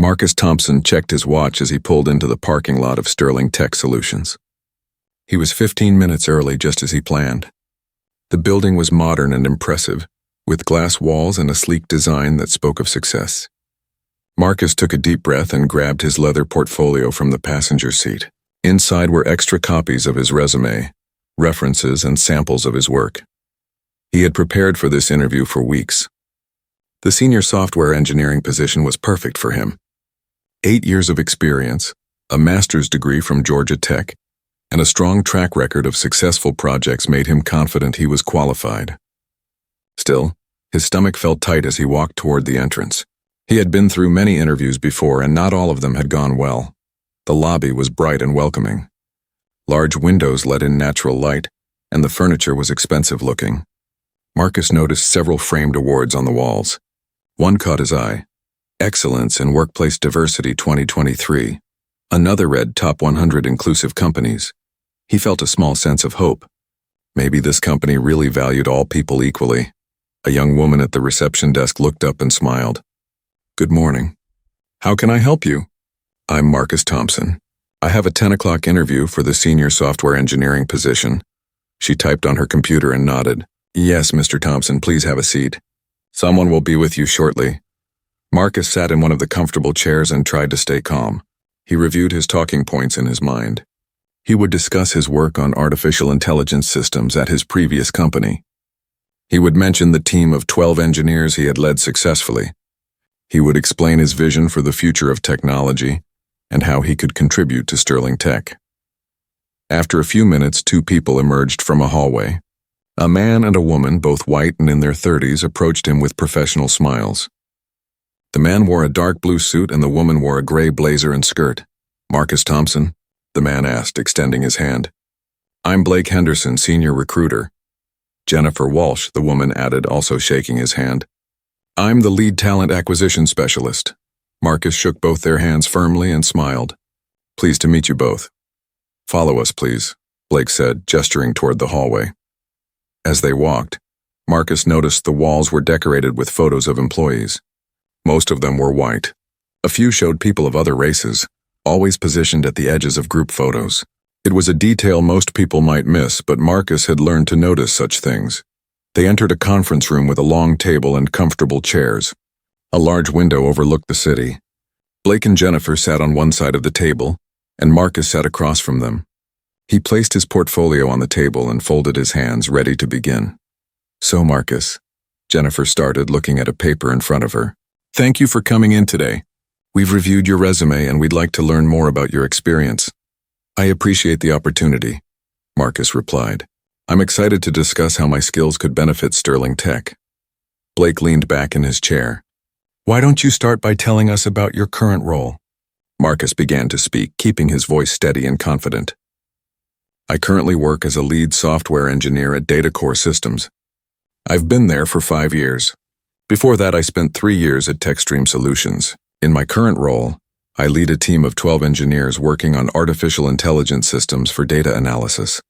Marcus Thompson checked his watch as he pulled into the parking lot of Sterling Tech Solutions. He was 15 minutes early, just as he planned. The building was modern and impressive, with glass walls and a sleek design that spoke of success. Marcus took a deep breath and grabbed his leather portfolio from the passenger seat. Inside were extra copies of his resume, references, and samples of his work. He had prepared for this interview for weeks. The senior software engineering position was perfect for him. 8 years of experience, a master's degree from Georgia Tech, and a strong track record of successful projects made him confident he was qualified. Still, his stomach felt tight as he walked toward the entrance. He had been through many interviews before, and not all of them had gone well. The lobby was bright and welcoming. Large windows let in natural light, and the furniture was expensive looking. Marcus noticed several framed awards on the walls. One caught his eye: Excellence in Workplace Diversity 2023. Another read Top 100 Inclusive Companies. He felt a small sense of hope. Maybe this company really valued all people equally. A young woman at the reception desk looked up and smiled. "Good morning. How can I help you?" "I'm Marcus Thompson. I have a 10 o'clock interview for the senior software engineering position." She typed on her computer and nodded. "Yes, Mr. Thompson, please have a seat. Someone will be with you shortly." Marcus sat in one of the comfortable chairs and tried to stay calm. He reviewed his talking points in his mind. He would discuss his work on artificial intelligence systems at his previous company. He would mention the team of 12 engineers he had led successfully. He would explain his vision for the future of technology and how he could contribute to Sterling Tech. After a few minutes, 2 people emerged from a hallway. A man and a woman, both white and in their 30s, approached him with professional smiles. The man wore a dark blue suit and the woman wore a gray blazer and skirt. "Marcus Thompson?" the man asked, extending his hand. "I'm Blake Henderson, senior recruiter." "Jennifer Walsh," the woman added, also shaking his hand. "I'm the lead talent acquisition specialist." Marcus shook both their hands firmly and smiled. "Pleased to meet you both." "Follow us, please," Blake said, gesturing toward the hallway. As they walked, Marcus noticed the walls were decorated with photos of employees. Most of them were white. A few showed people of other races, always positioned at the edges of group photos. It was a detail most people might miss, but Marcus had learned to notice such things. They entered a conference room with a long table and comfortable chairs. A large window overlooked the city. Blake and Jennifer sat on one side of the table, and Marcus sat across from them. He placed his portfolio on the table and folded his hands, ready to begin. "So, Marcus," Jennifer started, looking at a paper in front of her. "Thank you for coming in today. We've reviewed your resume and we'd like to learn more about your experience." "I appreciate the opportunity," Marcus replied. "I'm excited to discuss how my skills could benefit Sterling Tech." Blake leaned back in his chair. "Why don't you start by telling us about your current role?" Marcus began to speak, keeping his voice steady and confident. "I currently work as a lead software engineer at DataCore Systems. I've been there for 5 years. Before that, I spent 3 years at TechStream Solutions. In my current role, I lead a team of 12 engineers working on artificial intelligence systems for data analysis."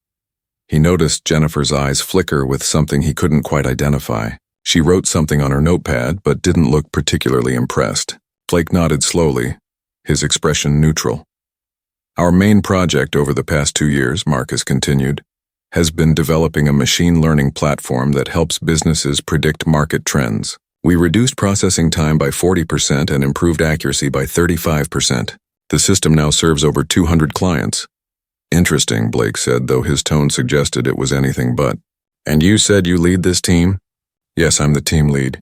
He noticed Jennifer's eyes flicker with something he couldn't quite identify. She wrote something on her notepad, but didn't look particularly impressed. Blake nodded slowly, his expression neutral. "Our main project over the past 2 years," Marcus continued, "has been developing a machine learning platform that helps businesses predict market trends. We reduced processing time by 40% and improved accuracy by 35%. The system now serves over 200 clients." "Interesting," Blake said, though his tone suggested it was anything but. "And you said you lead this team?" "Yes, I'm the team lead.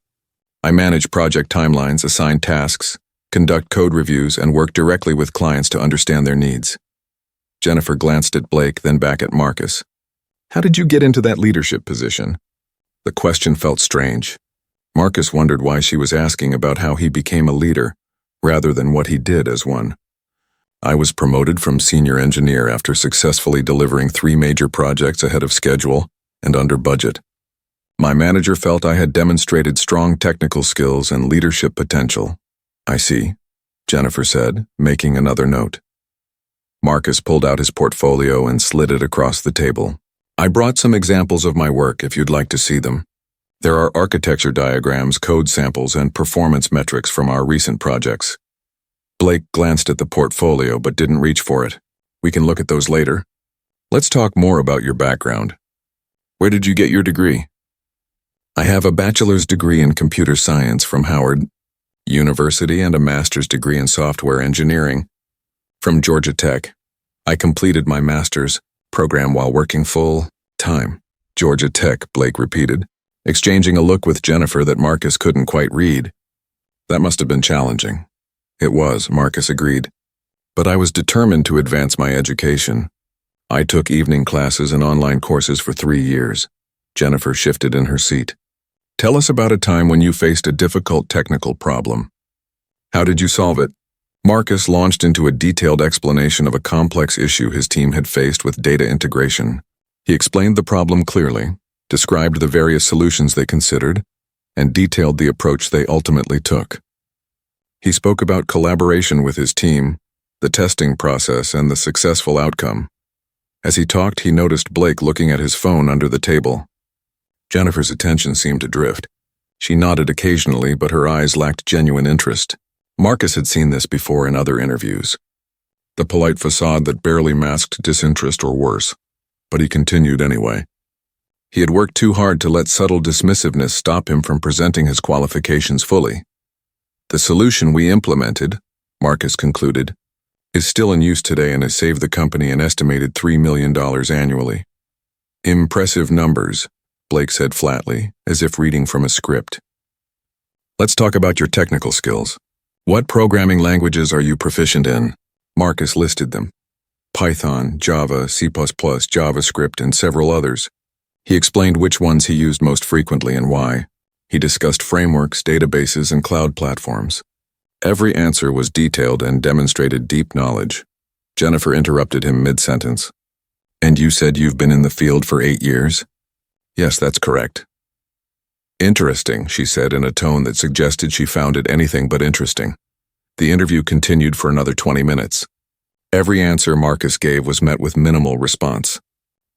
I manage project timelines, assign tasks, conduct code reviews, and work directly with clients to understand their needs." Jennifer glanced at Blake, then back at Marcus. "How did you get into that leadership position?" The question felt strange. Marcus wondered why she was asking about how he became a leader, rather than what he did as one. "I was promoted from senior engineer after successfully delivering 3 major projects ahead of schedule and under budget. My manager felt I had demonstrated strong technical skills and leadership potential." "I see," Jennifer said, making another note. Marcus pulled out his portfolio and slid it across the table. "I brought some examples of my work if you'd like to see them. There are architecture diagrams, code samples, and performance metrics from our recent projects." Blake glanced at the portfolio but didn't reach for it. We can look at those later. Let's talk more about your background. Where did you get your degree? I have a bachelor's degree in computer science from Howard University and a master's degree in software engineering from Georgia Tech. I completed my master's program while working full-time. Georgia Tech, Blake repeated, exchanging a look with Jennifer that Marcus couldn't quite read. That must have been challenging. It was, Marcus agreed. But I was determined to advance my education. I took evening classes and online courses for 3 years. Jennifer shifted in her seat. Tell us about a time when you faced a difficult technical problem. How did you solve it? Marcus launched into a detailed explanation of a complex issue his team had faced with data integration. He explained the problem clearly, described the various solutions they considered, and detailed the approach they ultimately took. He spoke about collaboration with his team, the testing process, and the successful outcome. As he talked, he noticed Blake looking at his phone under the table. Jennifer's attention seemed to drift. She nodded occasionally, but her eyes lacked genuine interest. Marcus had seen this before in other interviews. The polite facade that barely masked disinterest or worse. But he continued anyway. He had worked too hard to let subtle dismissiveness stop him from presenting his qualifications fully. The solution we implemented, Marcus concluded, is still in use today and has saved the company an estimated $3 million annually. Impressive numbers, Blake said flatly, as if reading from a script. Let's talk about your technical skills. What programming languages are you proficient in? Marcus listed them. Python, Java, C++, JavaScript, and several others. He explained which ones he used most frequently and why. He discussed frameworks, databases, and cloud platforms. Every answer was detailed and demonstrated deep knowledge. Jennifer interrupted him mid-sentence. And you said you've been in the field for 8 years? Yes, that's correct. Interesting, she said in a tone that suggested she found it anything but interesting. The interview continued for another 20 minutes. Every answer Marcus gave was met with minimal response.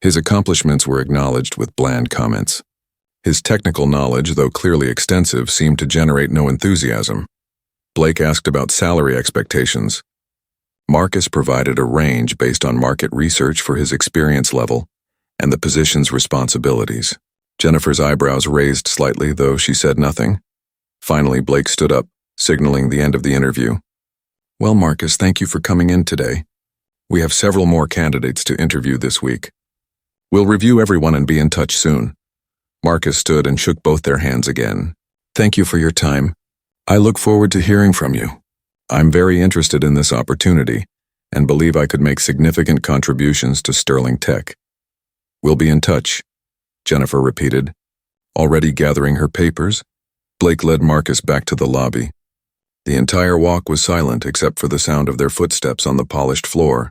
His accomplishments were acknowledged with bland comments. His technical knowledge, though clearly extensive, seemed to generate no enthusiasm. Blake asked about salary expectations. Marcus provided a range based on market research for his experience level and the position's responsibilities. Jennifer's eyebrows raised slightly, though she said nothing. Finally, Blake stood up, signaling the end of the interview. Well, Marcus, thank you for coming in today. We have several more candidates to interview this week. We'll review everyone and be in touch soon. Marcus stood and shook both their hands again. Thank you for your time. I look forward to hearing from you. I'm very interested in this opportunity and believe I could make significant contributions to Sterling Tech. We'll be in touch, Jennifer repeated. Already gathering her papers, Blake led Marcus back to the lobby. The entire walk was silent except for the sound of their footsteps on the polished floor.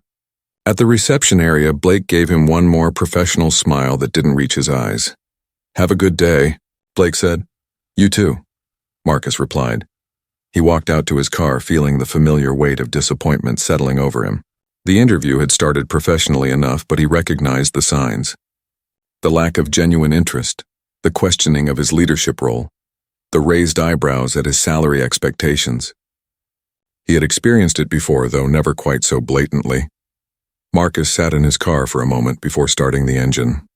At the reception area, Blake gave him one more professional smile that didn't reach his eyes. Have a good day, Blake said. You too, Marcus replied. He walked out to his car, feeling the familiar weight of disappointment settling over him. The interview had started professionally enough, but he recognized the signs. The lack of genuine interest, the questioning of his leadership role, the raised eyebrows at his salary expectations. He had experienced it before, though never quite so blatantly. Marcus sat in his car for a moment before starting the engine.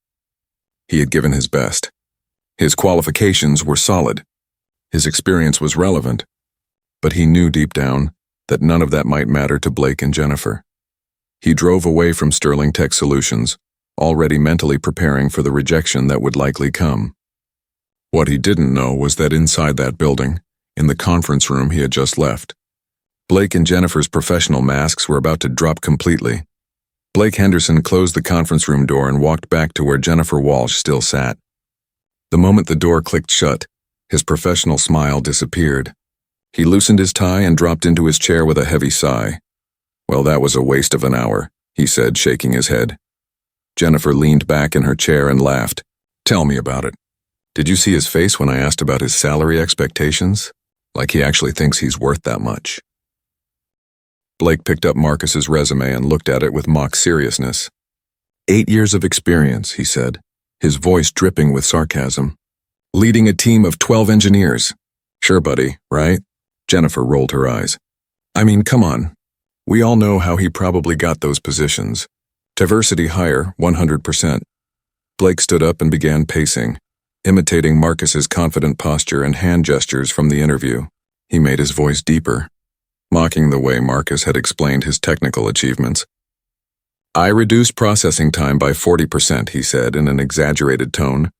He had given his best. His qualifications were solid. His experience was relevant. But he knew deep down that none of that might matter to Blake and Jennifer. He drove away from Sterling Tech Solutions, already mentally preparing for the rejection that would likely come. What he didn't know was that inside that building, in the conference room he had just left, Blake and Jennifer's professional masks were about to drop completely. Blake Henderson closed the conference room door and walked back to where Jennifer Walsh still sat. The moment the door clicked shut, his professional smile disappeared. He loosened his tie and dropped into his chair with a heavy sigh. Well, that was a waste of an hour, he said, shaking his head. Jennifer leaned back in her chair and laughed. Tell me about it. Did you see his face when I asked about his salary expectations? Like he actually thinks he's worth that much. Blake picked up Marcus's resume and looked at it with mock seriousness. 8 years of experience, he said, his voice dripping with sarcasm. Leading a team of 12 engineers. Sure, buddy, right? Jennifer rolled her eyes. I mean, come on. We all know how he probably got those positions. Diversity hire, 100%. Blake stood up and began pacing, imitating Marcus's confident posture and hand gestures from the interview. He made his voice deeper, mocking the way Marcus had explained his technical achievements. I reduced processing time by 40%, he said in an exaggerated tone.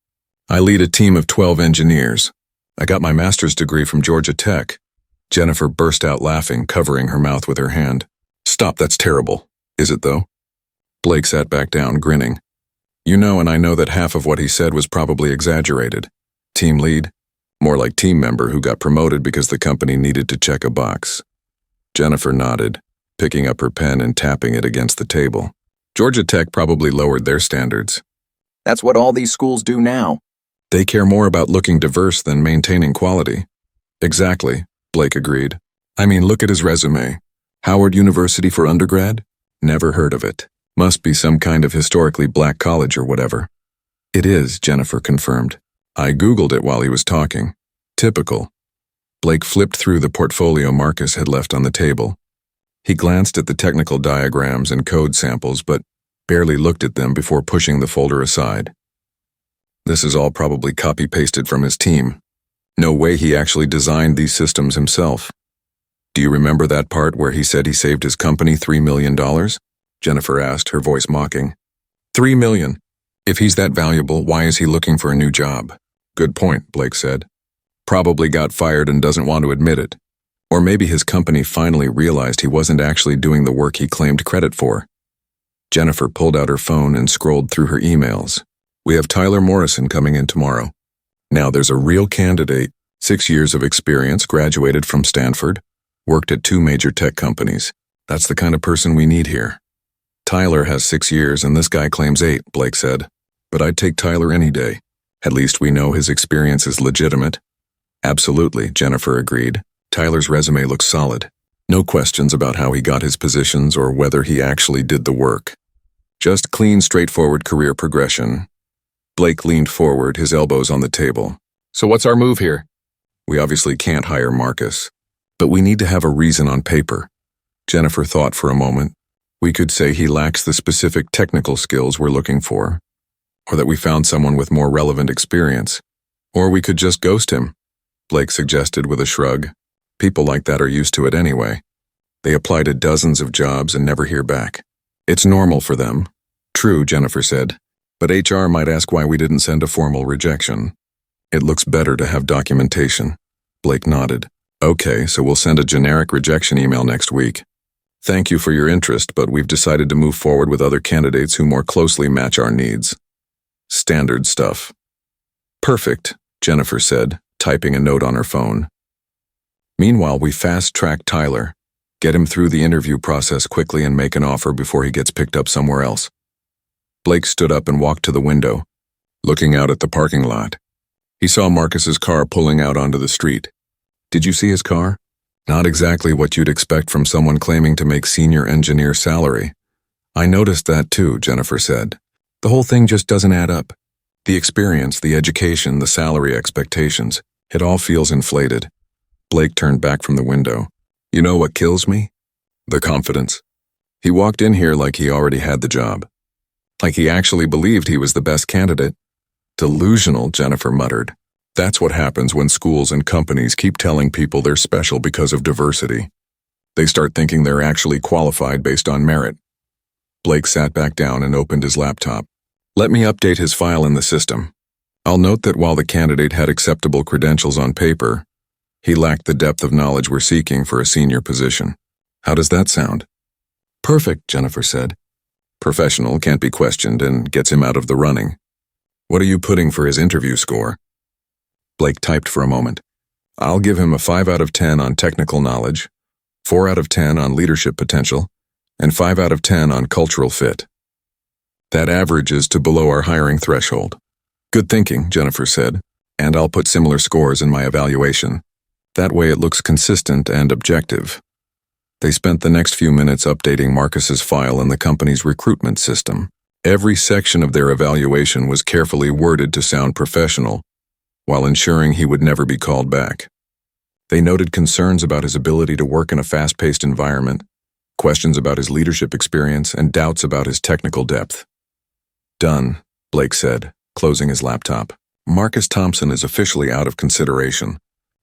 I lead a team of 12 engineers. I got my master's degree from Georgia Tech. Jennifer burst out laughing, covering her mouth with her hand. Stop, that's terrible. Is it though? Blake sat back down, grinning. You know, and I know that half of what he said was probably exaggerated. Team lead? More like team member who got promoted because the company needed to check a box. Jennifer nodded, picking up her pen and tapping it against the table. Georgia Tech probably lowered their standards. That's what all these schools do now. They care more about looking diverse than maintaining quality. Exactly, Blake agreed. I mean, look at his resume. Howard University for undergrad? Never heard of it. Must be some kind of historically black college or whatever. It is, Jennifer confirmed. I Googled it while he was talking. Typical. Blake flipped through the portfolio Marcus had left on the table. He glanced at the technical diagrams and code samples, but barely looked at them before pushing the folder aside. This is all probably copy-pasted from his team. No way he actually designed these systems himself. Do you remember that part where he said he saved his company $3 million? Jennifer asked, her voice mocking. $3 million. If he's that valuable, why is he looking for a new job? Good point, Blake said. Probably got fired and doesn't want to admit it. Or maybe his company finally realized he wasn't actually doing the work he claimed credit for. Jennifer pulled out her phone and scrolled through her emails. We have Tyler Morrison coming in tomorrow. Now there's a real candidate, 6 years of experience, graduated from Stanford, worked at 2 major tech companies. That's the kind of person we need here. Tyler has 6 years and this guy claims 8, Blake said. But I'd take Tyler any day. At least we know his experience is legitimate. Absolutely, Jennifer agreed. Tyler's resume looks solid. No questions about how he got his positions or whether he actually did the work. Just clean, straightforward career progression. Blake leaned forward, his elbows on the table. So what's our move here? We obviously can't hire Marcus, but we need to have a reason on paper. Jennifer thought for a moment. We could say he lacks the specific technical skills we're looking for, or that we found someone with more relevant experience. Or we could just ghost him, Blake suggested with a shrug. People like that are used to it anyway. They apply to dozens of jobs and never hear back. It's normal for them. True, Jennifer said. But HR might ask why we didn't send a formal rejection. It looks better to have documentation. Blake nodded. Okay, so we'll send a generic rejection email next week. Thank you for your interest, but we've decided to move forward with other candidates who more closely match our needs. Standard stuff. Perfect, Jennifer said, typing a note on her phone. Meanwhile, we fast-track Tyler, get him through the interview process quickly and make an offer before he gets picked up somewhere else. Blake stood up and walked to the window, looking out at the parking lot. He saw Marcus's car pulling out onto the street. Did you see his car? Not exactly what you'd expect from someone claiming to make senior engineer salary. I noticed that too, Jennifer said. The whole thing just doesn't add up. The experience, the education, the salary expectations, it all feels inflated. Blake turned back from the window. You know what kills me? The confidence. He walked in here like he already had the job. Like he actually believed he was the best candidate. Delusional, Jennifer muttered. That's what happens when schools and companies keep telling people they're special because of diversity. They start thinking they're actually qualified based on merit. Blake sat back down and opened his laptop. Let me update his file in the system. I'll note that while the candidate had acceptable credentials on paper, he lacked the depth of knowledge we're seeking for a senior position. How does that sound? Perfect, Jennifer said. Professional, can't be questioned, and gets him out of the running. What are you putting for his interview score? Blake typed for a moment. I'll give him a 5 out of 10 on technical knowledge, 4 out of 10 on leadership potential, and 5 out of 10 on cultural fit. That averages to below our hiring threshold. Good thinking, Jennifer said, and I'll put similar scores in my evaluation. That way it looks consistent and objective. They spent the next few minutes updating Marcus's file in the company's recruitment system. Every section of their evaluation was carefully worded to sound professional, while ensuring he would never be called back. They noted concerns about his ability to work in a fast-paced environment, questions about his leadership experience, and doubts about his technical depth. Done, Blake said, closing his laptop. Marcus Thompson is officially out of consideration.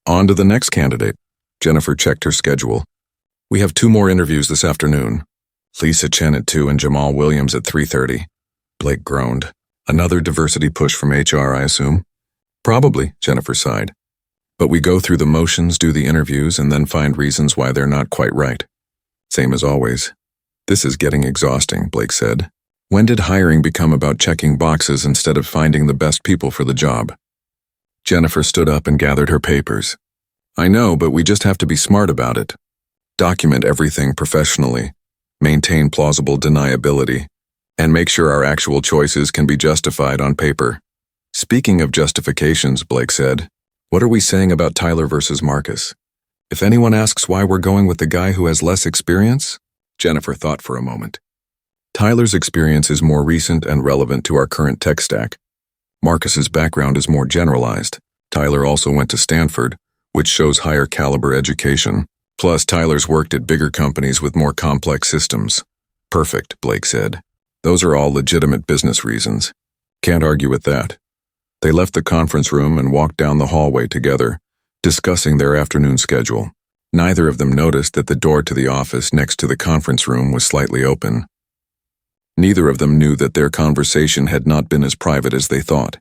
On to the next candidate. Jennifer checked her schedule. We have 2 more interviews this afternoon. Lisa Chen at 2 and Jamal Williams at 3:30. Blake groaned. Another diversity push from HR, I assume? Probably, Jennifer sighed. But we go through the motions, do the interviews, and then find reasons why they're not quite right. Same as always. This is getting exhausting, Blake said. When did hiring become about checking boxes instead of finding the best people for the job? Jennifer stood up and gathered her papers. I know, but we just have to be smart about it. Document everything professionally, maintain plausible deniability, and make sure our actual choices can be justified on paper. Speaking of justifications, Blake said, what are we saying about Tyler versus Marcus? If anyone asks why we're going with the guy who has less experience, Jennifer thought for a moment. Tyler's experience is more recent and relevant to our current tech stack. Marcus's background is more generalized. Tyler also went to Stanford, which shows higher caliber education. Plus, Tyler's worked at bigger companies with more complex systems. Perfect, Blake said. Those are all legitimate business reasons. Can't argue with that. They left the conference room and walked down the hallway together, discussing their afternoon schedule. Neither of them noticed that the door to the office next to the conference room was slightly open. Neither of them knew that their conversation had not been as private as they thought.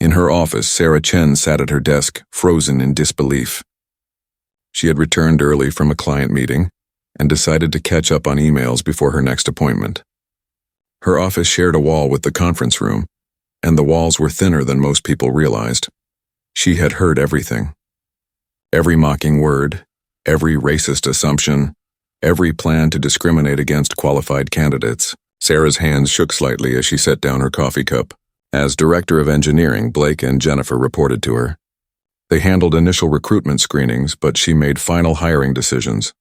In her office, Sarah Chen sat at her desk, frozen in disbelief. She had returned early from a client meeting and decided to catch up on emails before her next appointment. Her office shared a wall with the conference room, and the walls were thinner than most people realized. She had heard everything. Every mocking word, every racist assumption, every plan to discriminate against qualified candidates. Sarah's hands shook slightly as she set down her coffee cup. As Director of Engineering, Blake and Jennifer reported to her. They handled initial recruitment screenings, but she made final hiring decisions.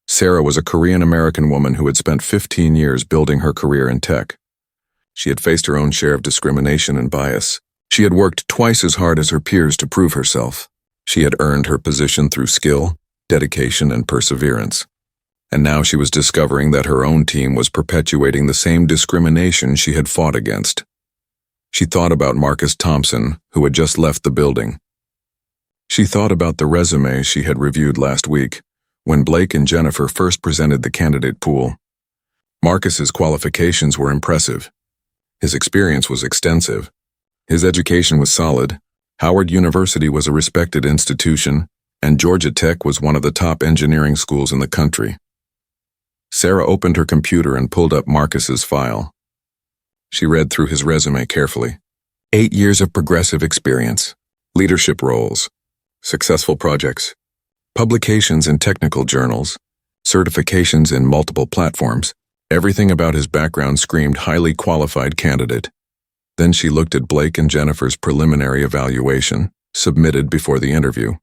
Sarah was a Korean-American woman who had spent 15 years building her career in tech. She had faced her own share of discrimination and bias. She had worked twice as hard as her peers to prove herself. She had earned her position through skill, dedication, and perseverance. And now she was discovering that her own team was perpetuating the same discrimination she had fought against. She thought about Marcus Thompson, who had just left the building. She thought about the resume she had reviewed last week, when Blake and Jennifer first presented the candidate pool. Marcus's qualifications were impressive. His experience was extensive. His education was solid. Howard University was a respected institution, and Georgia Tech was one of the top engineering schools in the country. Sarah opened her computer and pulled up Marcus's file. She read through his resume carefully. 8 years of progressive experience, leadership roles, successful projects, publications in technical journals, certifications in multiple platforms. Everything about his background screamed highly qualified candidate. Then she looked at Blake and Jennifer's preliminary evaluation, submitted before the interview.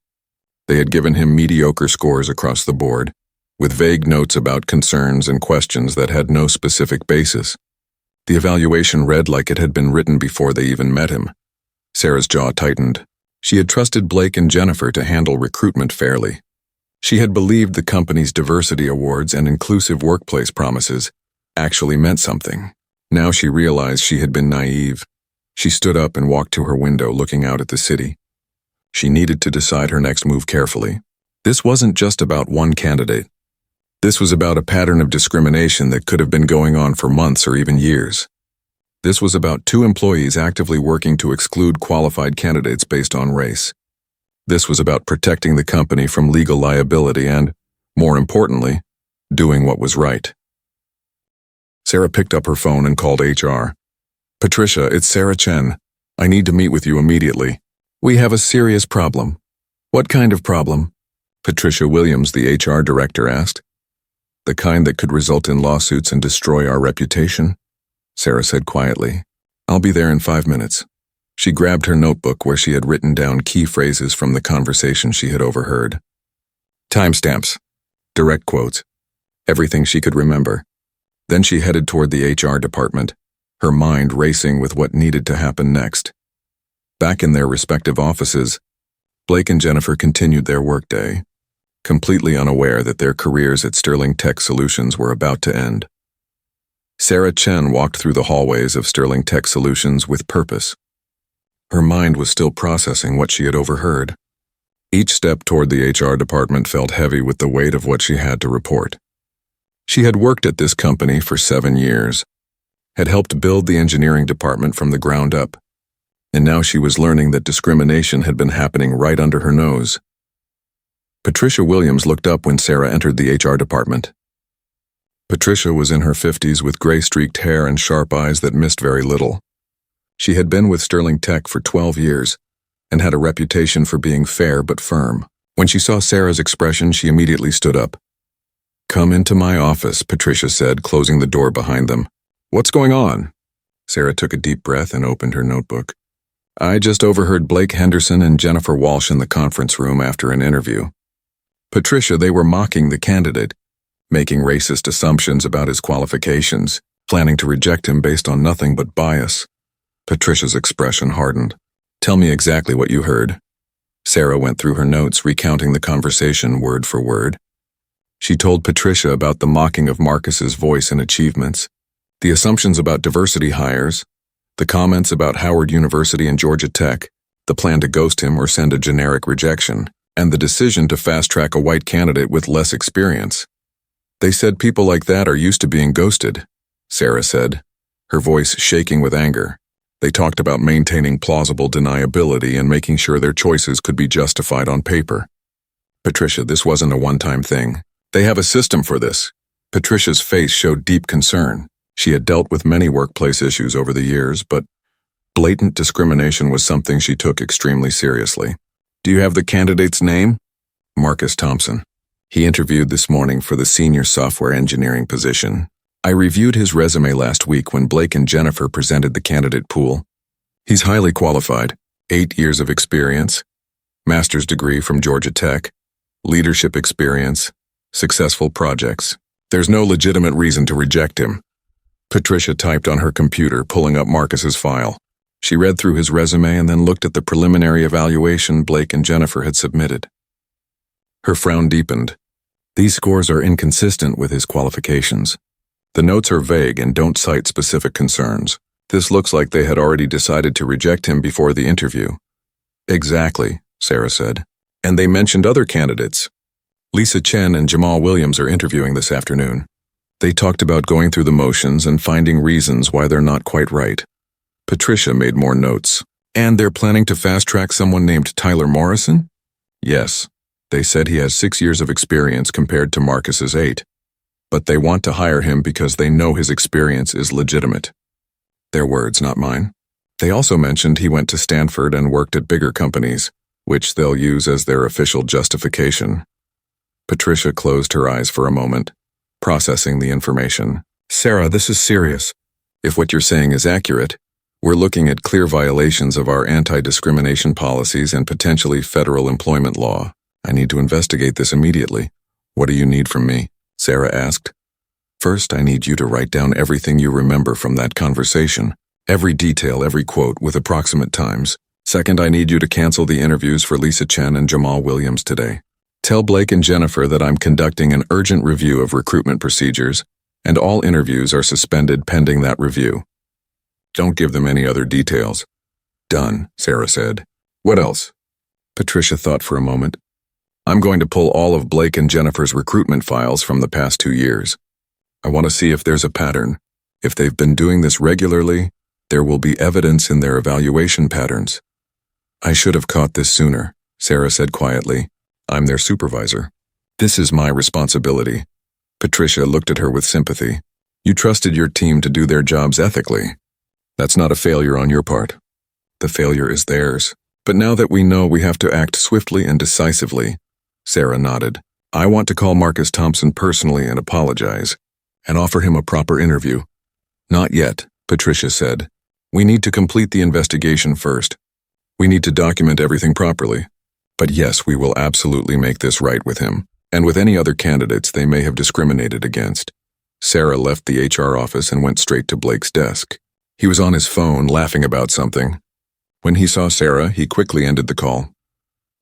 They had given him mediocre scores across the board, with vague notes about concerns and questions that had no specific basis. The evaluation read like it had been written before they even met him. Sarah's jaw tightened. She had trusted Blake and Jennifer to handle recruitment fairly. She had believed the company's diversity awards and inclusive workplace promises actually meant something. Now she realized she had been naive. She stood up and walked to her window, looking out at the city. She needed to decide her next move carefully. This wasn't just about one candidate. This was about a pattern of discrimination that could have been going on for months or even years. This was about 2 employees actively working to exclude qualified candidates based on race. This was about protecting the company from legal liability and, more importantly, doing what was right. Sarah picked up her phone and called HR. Patricia, it's Sarah Chen. I need to meet with you immediately. We have a serious problem. What kind of problem? Patricia Williams, the HR director, asked. The kind that could result in lawsuits and destroy our reputation? Sarah said quietly. I'll be there in 5 minutes. She grabbed her notebook where she had written down key phrases from the conversation she had overheard. Timestamps, direct quotes, everything she could remember. Then she headed toward the HR department, her mind racing with what needed to happen next. Back in their respective offices, Blake and Jennifer continued their workday, completely unaware that their careers at Sterling Tech Solutions were about to end. Sarah Chen walked through the hallways of Sterling Tech Solutions with purpose. Her mind was still processing what she had overheard. Each step toward the HR department felt heavy with the weight of what she had to report. She had worked at this company for 7 years, had helped build the engineering department from the ground up, and now she was learning that discrimination had been happening right under her nose. Patricia Williams looked up when Sarah entered the HR department. Patricia was in her 50s with gray-streaked hair and sharp eyes that missed very little. She had been with Sterling Tech for 12 years and had a reputation for being fair but firm. When she saw Sarah's expression, she immediately stood up. "Come into my office," Patricia said, closing the door behind them. "What's going on?" Sarah took a deep breath and opened her notebook. "I just overheard Blake Henderson and Jennifer Walsh in the conference room after an interview. Patricia, they were mocking the candidate, making racist assumptions about his qualifications, planning to reject him based on nothing but bias." Patricia's expression hardened. "Tell me exactly what you heard." Sarah went through her notes, recounting the conversation word for word. She told Patricia about the mocking of Marcus's voice and achievements, the assumptions about diversity hires, the comments about Howard University and Georgia Tech, the plan to ghost him or send a generic rejection, and the decision to fast-track a white candidate with less experience. "They said people like that are used to being ghosted," Sarah said, her voice shaking with anger. "They talked about maintaining plausible deniability and making sure their choices could be justified on paper." "Patricia, this wasn't a one-time thing. They have a system for this." Patricia's face showed deep concern. She had dealt with many workplace issues over the years, but blatant discrimination was something she took extremely seriously. "Do you have the candidate's name?" "Marcus Thompson. He interviewed this morning for the senior software engineering position. I reviewed his resume last week when Blake and Jennifer presented the candidate pool. He's highly qualified, 8 years of experience, master's degree from Georgia Tech, leadership experience, successful projects. There's no legitimate reason to reject him." Patricia typed on her computer, pulling up Marcus's file. She read through his resume and then looked at the preliminary evaluation Blake and Jennifer had submitted. Her frown deepened. "These scores are inconsistent with his qualifications. The notes are vague and don't cite specific concerns. This looks like they had already decided to reject him before the interview." "Exactly," Sarah said. "And they mentioned other candidates. Lisa Chen and Jamal Williams are interviewing this afternoon. They talked about going through the motions and finding reasons why they're not quite right." Patricia made more notes. "And they're planning to fast-track someone named Tyler Morrison?" "Yes. They said he has 6 years of experience compared to Marcus's 8. But they want to hire him because they know his experience is legitimate." Their words, not mine. They also mentioned he went to Stanford and worked at bigger companies, which they'll use as their official justification. Patricia closed her eyes for a moment, processing the information. "Sarah, this is serious. If what you're saying is accurate, we're looking at clear violations of our anti-discrimination policies and potentially federal employment law. I need to investigate this immediately." "What do you need from me?" Sarah asked. "First, I need you to write down everything you remember from that conversation, every detail, every quote, with approximate times. Second, I need you to cancel the interviews for Lisa Chen and Jamal Williams today. Tell Blake and Jennifer that I'm conducting an urgent review of recruitment procedures, and all interviews are suspended pending that review. Don't give them any other details." "Done," Sarah said. "What else?" Patricia thought for a moment. "I'm going to pull all of Blake and Jennifer's recruitment files from the past 2 years. I want to see if there's a pattern. If they've been doing this regularly, there will be evidence in their evaluation patterns." "I should have caught this sooner," Sarah said quietly. "I'm their supervisor. This is my responsibility." Patricia looked at her with sympathy. "You trusted your team to do their jobs ethically. That's not a failure on your part. The failure is theirs. But now that we know we have to act swiftly and decisively," Sarah nodded, "I want to call Marcus Thompson personally and apologize, and offer him a proper interview." "Not yet," Patricia said. "We need to complete the investigation first. We need to document everything properly. But yes, we will absolutely make this right with him, and with any other candidates they may have discriminated against." Sarah left the HR office and went straight to Blake's desk. He was on his phone, laughing about something. When he saw Sarah, he quickly ended the call.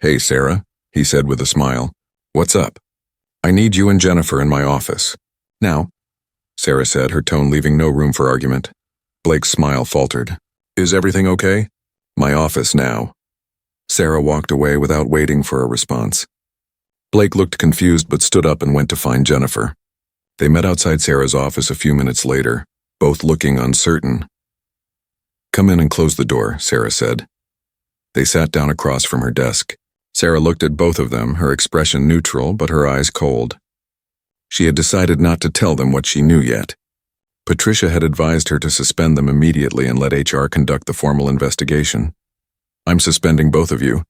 "Hey, Sarah," he said with a smile. "What's up?" "I need you and Jennifer in my office." "Now," Sarah said, her tone leaving no room for argument. Blake's smile faltered. "Is everything okay?" "My office now." Sarah walked away without waiting for a response. Blake looked confused but stood up and went to find Jennifer. They met outside Sarah's office a few minutes later, both looking uncertain. "Come in and close the door," Sarah said. They sat down across from her desk. Sarah looked at both of them, her expression neutral but her eyes cold. She had decided not to tell them what she knew yet. Patricia had advised her to suspend them immediately and let HR conduct the formal investigation. "I'm suspending both of you.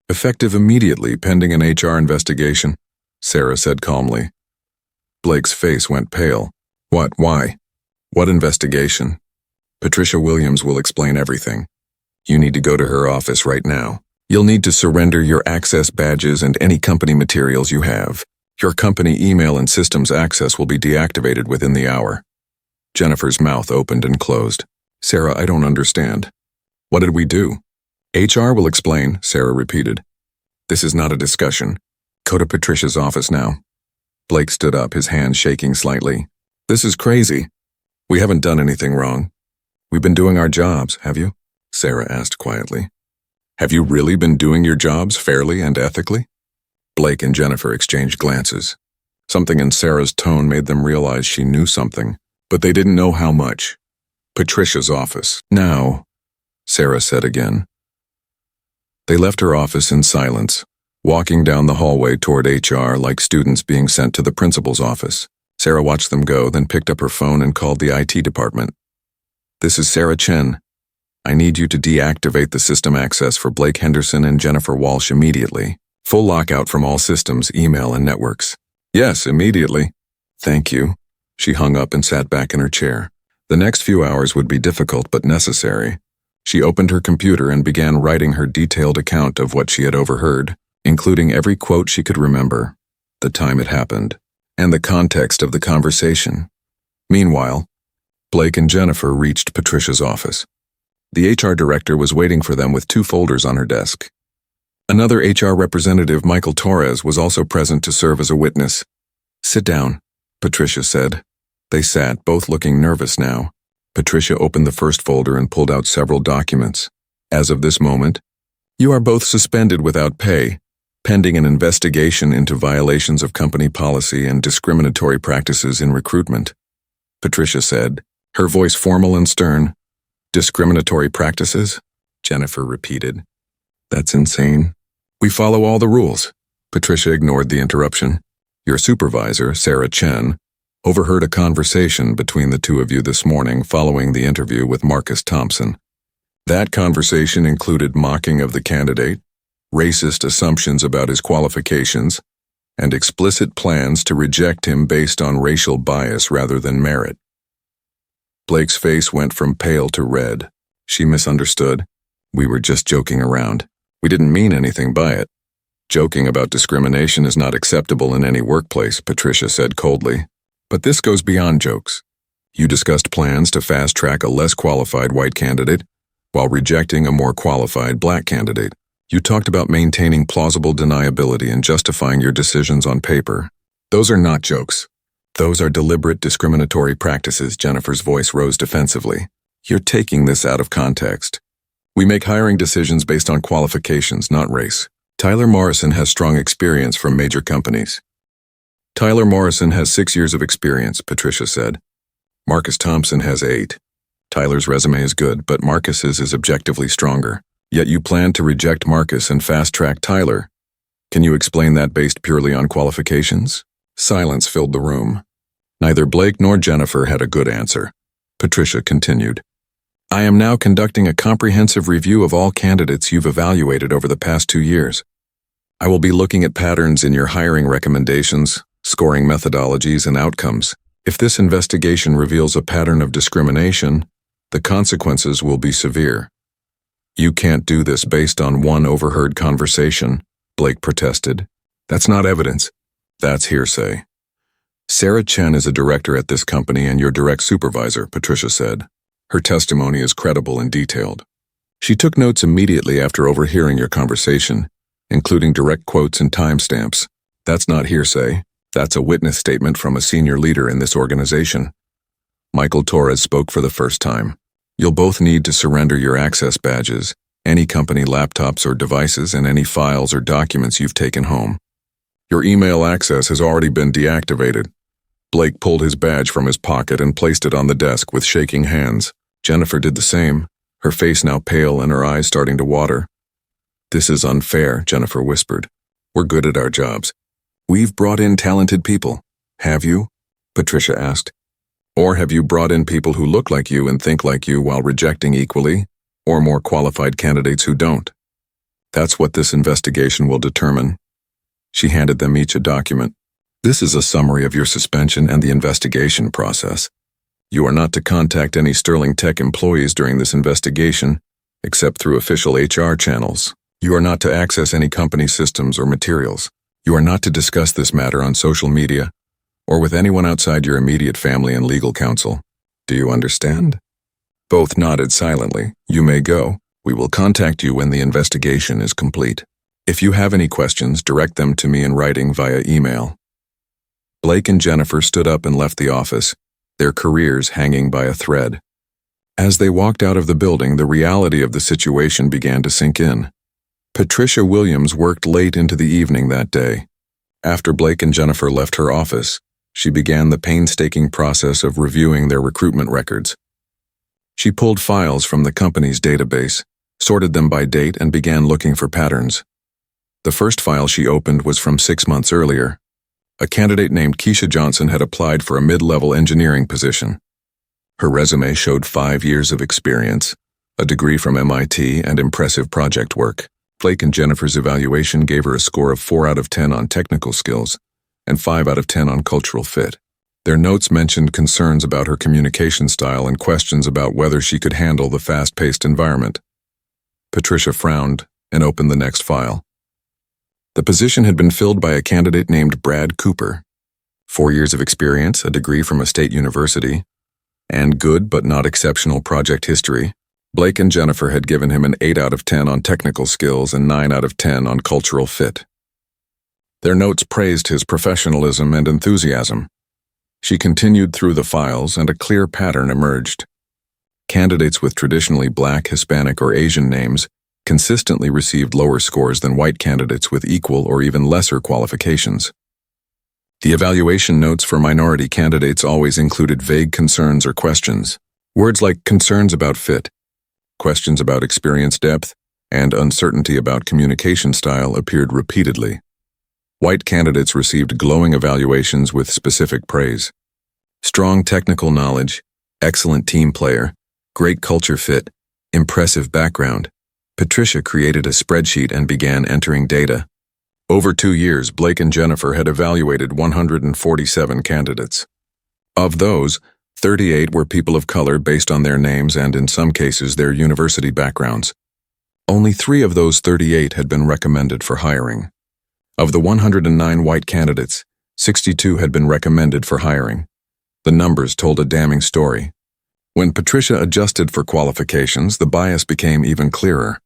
Effective immediately, pending an HR investigation," Sarah said calmly. Blake's face went pale. "What? Why? What investigation?" "Patricia Williams will explain everything. You need to go to her office right now. You'll need to surrender your access badges and any company materials you have. Your company email and systems access will be deactivated within the hour." Jennifer's mouth opened and closed. "Sarah, I don't understand. What did we do?" "HR will explain," Sarah repeated. "This is not a discussion. Go to Patricia's office now." Blake stood up, his hands shaking slightly. "This is crazy. We haven't done anything wrong. We've been doing our jobs, have you?" Sarah asked quietly. "Have you really been doing your jobs fairly and ethically?" Blake and Jennifer exchanged glances. Something in Sarah's tone made them realize she knew something, but they didn't know how much. "Patricia's office, now," Sarah said again. They left her office in silence, walking down the hallway toward HR like students being sent to the principal's office. Sarah watched them go, then picked up her phone and called the IT department. "This is Sarah Chen. I need you to deactivate the system access for Blake Henderson and Jennifer Walsh immediately. Full lockout from all systems, email, and networks." "Yes, immediately." "Thank you." She hung up and sat back in her chair. The next few hours would be difficult but necessary. She opened her computer and began writing her detailed account of what she had overheard, including every quote she could remember, the time it happened, and the context of the conversation. Meanwhile, Blake and Jennifer reached Patricia's office. The HR director was waiting for them with 2 folders on her desk. Another HR representative, Michael Torres, was also present to serve as a witness. "Sit down," Patricia said. They sat, both looking nervous now. Patricia opened the first folder and pulled out several documents. "As of this moment, you are both suspended without pay, pending an investigation into violations of company policy and discriminatory practices in recruitment," Patricia said, her voice formal and stern. "Discriminatory practices?" Jennifer repeated. "That's insane. We follow all the rules." Patricia ignored the interruption. "Your supervisor, Sarah Chen, overheard a conversation between the 2 of you this morning following the interview with Marcus Thompson. That conversation included mocking of the candidate, racist assumptions about his qualifications, and explicit plans to reject him based on racial bias rather than merit." Blake's face went from pale to red. She misunderstood. "We were just joking around. We didn't mean anything by it." "Joking about discrimination is not acceptable in any workplace," Patricia said coldly. "But this goes beyond jokes. You discussed plans to fast-track a less qualified white candidate while rejecting a more qualified black candidate. You talked about maintaining plausible deniability and justifying your decisions on paper. Those are not jokes. Those are deliberate discriminatory practices." Jennifer's voice rose defensively. "You're taking this out of context. We make hiring decisions based on qualifications, not race. Tyler Morrison has strong experience from major companies." "Tyler Morrison has 6 years of experience," Patricia said. "Marcus Thompson has 8. Tyler's resume is good, but Marcus's is objectively stronger. Yet you plan to reject Marcus and fast-track Tyler. Can you explain that based purely on qualifications?" Silence filled the room. Neither Blake nor Jennifer had a good answer. Patricia continued. "I am now conducting a comprehensive review of all candidates you've evaluated over the past 2 years. I will be looking at patterns in your hiring recommendations, scoring methodologies, and outcomes. If this investigation reveals a pattern of discrimination, the consequences will be severe." "You can't do this based on one overheard conversation," Blake protested. "That's not evidence. That's hearsay." "Sarah Chen is a director at this company and your direct supervisor," Patricia said. "Her testimony is credible and detailed. She took notes immediately after overhearing your conversation. including direct quotes and timestamps. That's not hearsay. That's a witness statement from a senior leader in this organization. Michael Torres spoke for the first time. You'll both need to surrender your access badges, any company laptops or devices, and any files or documents you've taken home. Your email access has already been deactivated. Blake pulled his badge from his pocket and placed it on the desk with shaking hands. Jennifer did the same, her face now pale and her eyes starting to water. "This is unfair," Jennifer whispered. "We're good at our jobs." "We've brought in talented people." "Have you?" Patricia asked. "Or have you brought in people who look like you and think like you while rejecting equally, or more qualified candidates who don't? That's what this investigation will determine." She handed them each a document. "This is a summary of your suspension and the investigation process. You are not to contact any Sterling Tech employees during this investigation, except through official HR channels. You are not to access any company systems or materials. You are not to discuss this matter on social media or with anyone outside your immediate family and legal counsel. Do you understand?" Both nodded silently. "You may go. We will contact you when the investigation is complete. If you have any questions, direct them to me in writing via email." Blake and Jennifer stood up and left the office, their careers hanging by a thread. As they walked out of the building, the reality of the situation began to sink in. Patricia Williams worked late into the evening that day. After Blake and Jennifer left her office, she began the painstaking process of reviewing their recruitment records. She pulled files from the company's database, sorted them by date, and began looking for patterns. The first file she opened was from 6 months earlier. A candidate named Keisha Johnson had applied for a mid-level engineering position. Her resume showed 5 years of experience, a degree from MIT, and impressive project work. Blake and Jennifer's evaluation gave her a score of 4 out of 10 on technical skills and 5 out of 10 on cultural fit. Their notes mentioned concerns about her communication style and questions about whether she could handle the fast-paced environment. Patricia frowned and opened the next file. The position had been filled by a candidate named Brad Cooper. 4 years of experience, a degree from a state university, and good but not exceptional project history. Blake and Jennifer had given him an 8 out of 10 on technical skills and 9 out of 10 on cultural fit. Their notes praised his professionalism and enthusiasm. She continued through the files, and a clear pattern emerged. Candidates with traditionally Black, Hispanic, or Asian names consistently received lower scores than white candidates with equal or even lesser qualifications. The evaluation notes for minority candidates always included vague concerns or questions. Words like concerns about fit, questions about experience depth, and uncertainty about communication style appeared repeatedly. White candidates received glowing evaluations with specific praise. Strong technical knowledge, excellent team player, great culture fit, impressive background. Patricia created a spreadsheet and began entering data. Over 2 years, Blake and Jennifer had evaluated 147 candidates. Of those, 38 were people of color based on their names and, in some cases, their university backgrounds. Only 3 of those 38 had been recommended for hiring. Of the 109 white candidates, 62 had been recommended for hiring. The numbers told a damning story. When Patricia adjusted for qualifications, the bias became even clearer.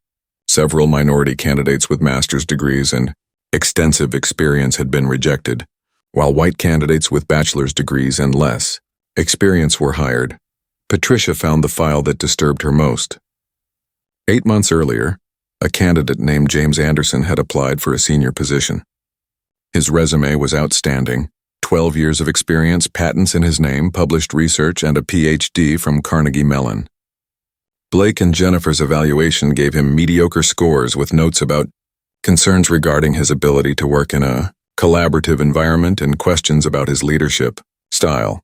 Several minority candidates with master's degrees and extensive experience had been rejected, while white candidates with bachelor's degrees and less experience were hired. Patricia found the file that disturbed her most. 8 months earlier, a candidate named James Anderson had applied for a senior position. His resume was outstanding: 12 years of experience, patents in his name, published research, and a PhD from Carnegie Mellon. Blake and Jennifer's evaluation gave him mediocre scores with notes about concerns regarding his ability to work in a collaborative environment and questions about his leadership style.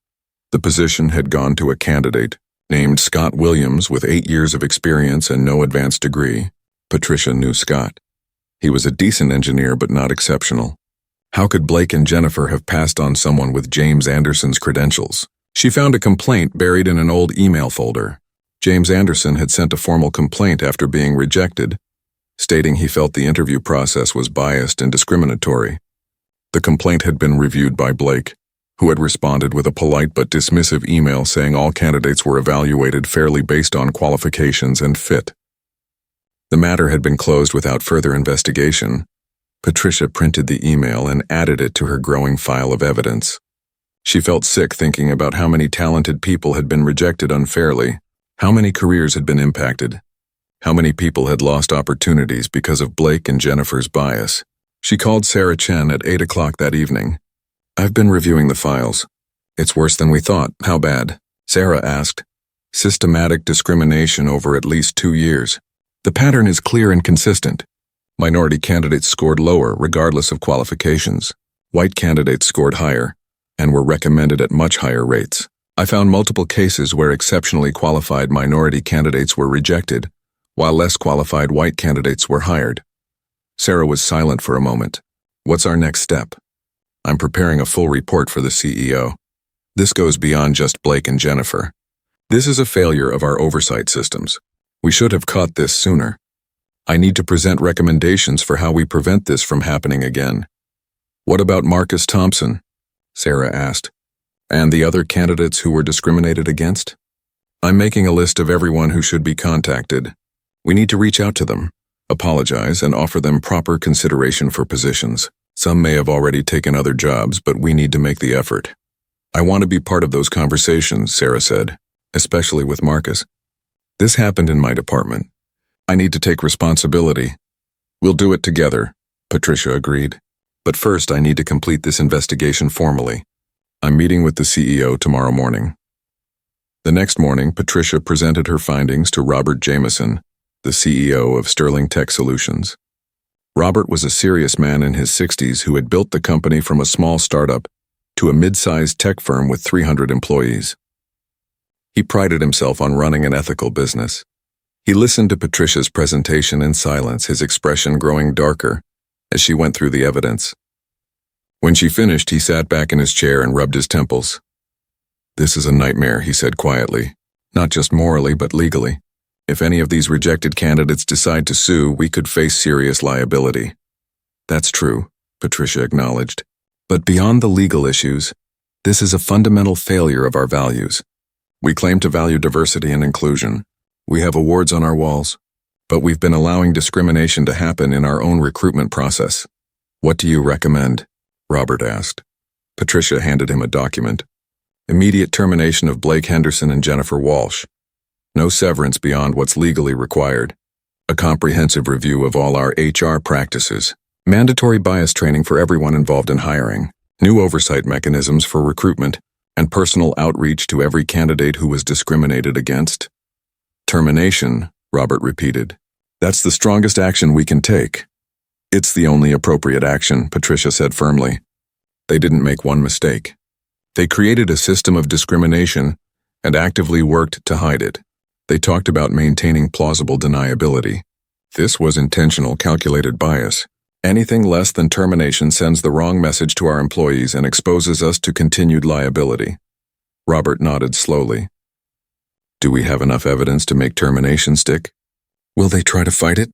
The position had gone to a candidate named Scott Williams with 8 years of experience and no advanced degree. Patricia knew Scott. He was a decent engineer but not exceptional. How could Blake and Jennifer have passed on someone with James Anderson's credentials? She found a complaint buried in an old email folder. James Anderson had sent a formal complaint after being rejected, stating he felt the interview process was biased and discriminatory. The complaint had been reviewed by Blake, who had responded with a polite but dismissive email saying all candidates were evaluated fairly based on qualifications and fit. The matter had been closed without further investigation, Patricia printed the email and added it to her growing file of evidence. She felt sick thinking about how many talented people had been rejected unfairly, how many careers had been impacted, how many people had lost opportunities because of Blake and Jennifer's bias. She called Sarah Chen at 8 o'clock that evening. "I've been reviewing the files. It's worse than we thought. How bad?" Sarah asked. "Systematic discrimination over at least 2 years. The pattern is clear and consistent. Minority candidates scored lower regardless of qualifications. White candidates scored higher and were recommended at much higher rates. I found multiple cases where exceptionally qualified minority candidates were rejected, while less qualified white candidates were hired." Sarah was silent for a moment. "What's our next step?" "I'm preparing a full report for the CEO. This goes beyond just Blake and Jennifer. This is a failure of our oversight systems. We should have caught this sooner. I need to present recommendations for how we prevent this from happening again." "What about Marcus Thompson?" Sarah asked. "And the other candidates who were discriminated against?" "I'm making a list of everyone who should be contacted. We need to reach out to them, apologize, and offer them proper consideration for positions. Some may have already taken other jobs, but we need to make the effort." "I want to be part of those conversations," Sarah said, "especially with Marcus. This happened in my department. I need to take responsibility." "We'll do it together," Patricia agreed. "But first I need to complete this investigation formally. I'm meeting with the CEO tomorrow morning." The next morning, Patricia presented her findings to Robert Jameson, the CEO of Sterling Tech Solutions. Robert was a serious man in his 60s who had built the company from a small startup to a mid-sized tech firm with 300 employees. He prided himself on running an ethical business. He listened to Patricia's presentation in silence, his expression growing darker as she went through the evidence. When she finished, he sat back in his chair and rubbed his temples. "This is a nightmare," he said quietly, "not just morally but legally. If any of these rejected candidates decide to sue, we could face serious liability." "That's true," Patricia acknowledged. "But beyond the legal issues, this is a fundamental failure of our values. We claim to value diversity and inclusion. We have awards on our walls, but we've been allowing discrimination to happen in our own recruitment process." "What do you recommend?" Robert asked. Patricia handed him a document. "Immediate termination of Blake Henderson and Jennifer Walsh. No severance beyond what's legally required. A comprehensive review of all our HR practices. Mandatory bias training for everyone involved in hiring. New oversight mechanisms for recruitment, and personal outreach to every candidate who was discriminated against." "Termination," Robert repeated. "That's the strongest action we can take." "It's the only appropriate action," Patricia said firmly. They didn't make one mistake. They created a system of discrimination and actively worked to hide it. They talked about maintaining plausible deniability. This was intentional, calculated bias. Anything less than termination sends the wrong message to our employees and exposes us to continued liability. Robert nodded slowly. "Do we have enough evidence to make termination stick? Will they try to fight it?"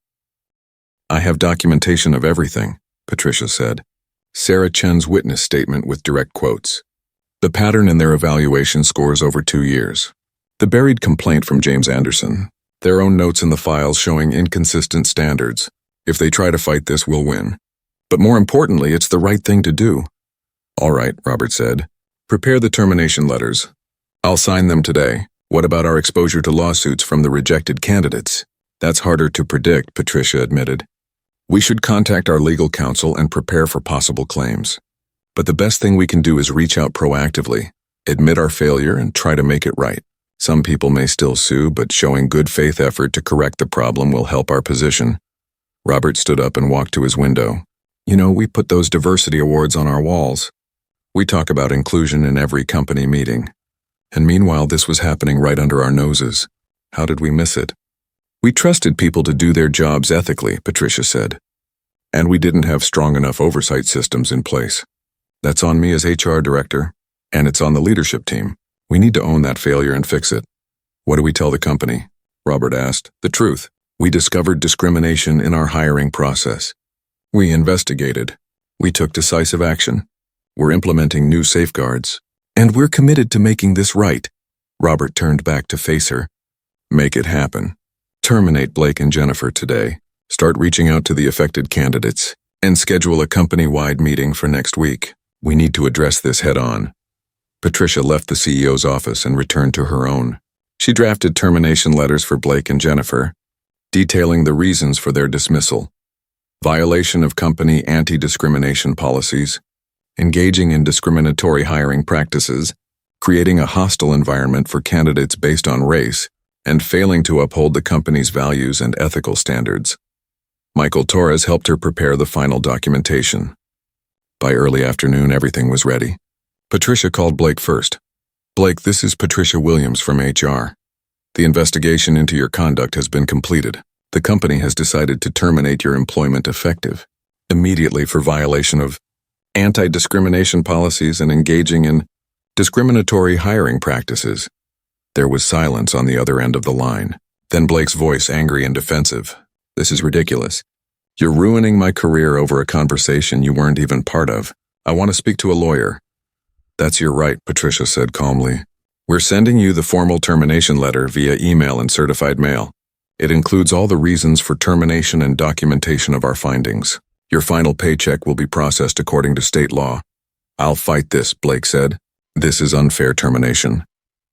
"I have documentation of everything," Patricia said. Sarah Chen's witness statement with direct quotes. The pattern in their evaluation scores over 2 years. The buried complaint from James Anderson. Their own notes in the files showing inconsistent standards. If they try to fight this, we'll win. But more importantly, it's the right thing to do. "All right," Robert said. "Prepare the termination letters. I'll sign them today. What about our exposure to lawsuits from the rejected candidates?" "That's harder to predict," Patricia admitted. "We should contact our legal counsel and prepare for possible claims. But the best thing we can do is reach out proactively, admit our failure, and try to make it right. Some people may still sue, but showing good faith effort to correct the problem will help our position." Robert stood up and walked to his window. "You know, we put those diversity awards on our walls. We talk about inclusion in every company meeting. And meanwhile, this was happening right under our noses. How did we miss it?" "We trusted people to do their jobs ethically," Patricia said. "And we didn't have strong enough oversight systems in place. That's on me as HR director, and it's on the leadership team. We need to own that failure and fix it." "What do we tell the company?" Robert asked. "The truth. We discovered discrimination in our hiring process. We investigated. We took decisive action. We're implementing new safeguards. And we're committed to making this right." Robert turned back to face her. "Make it happen. Terminate Blake and Jennifer today. Start reaching out to the affected candidates. and schedule a company-wide meeting for next week. We need to address this head-on. Patricia left the CEO's office and returned to her own. She drafted termination letters for Blake and Jennifer, detailing the reasons for their dismissal: violation of company anti-discrimination policies, engaging in discriminatory hiring practices, creating a hostile environment for candidates based on race, and failing to uphold the company's values and ethical standards. Michael Torres helped her prepare the final documentation. By early afternoon, everything was ready. Patricia called Blake first. "Blake, this is Patricia Williams from HR. The investigation into your conduct has been completed. The company has decided to terminate your employment effective immediately for violation of anti-discrimination policies and engaging in discriminatory hiring practices." There was silence on the other end of the line. Then Blake's voice, angry and defensive. "This is ridiculous. You're ruining my career over a conversation you weren't even part of. I want to speak to a lawyer." "That's your right," Patricia said calmly. "We're sending you the formal termination letter via email and certified mail. It includes all the reasons for termination and documentation of our findings. Your final paycheck will be processed according to state law." "I'll fight this," Blake said. "This is unfair termination.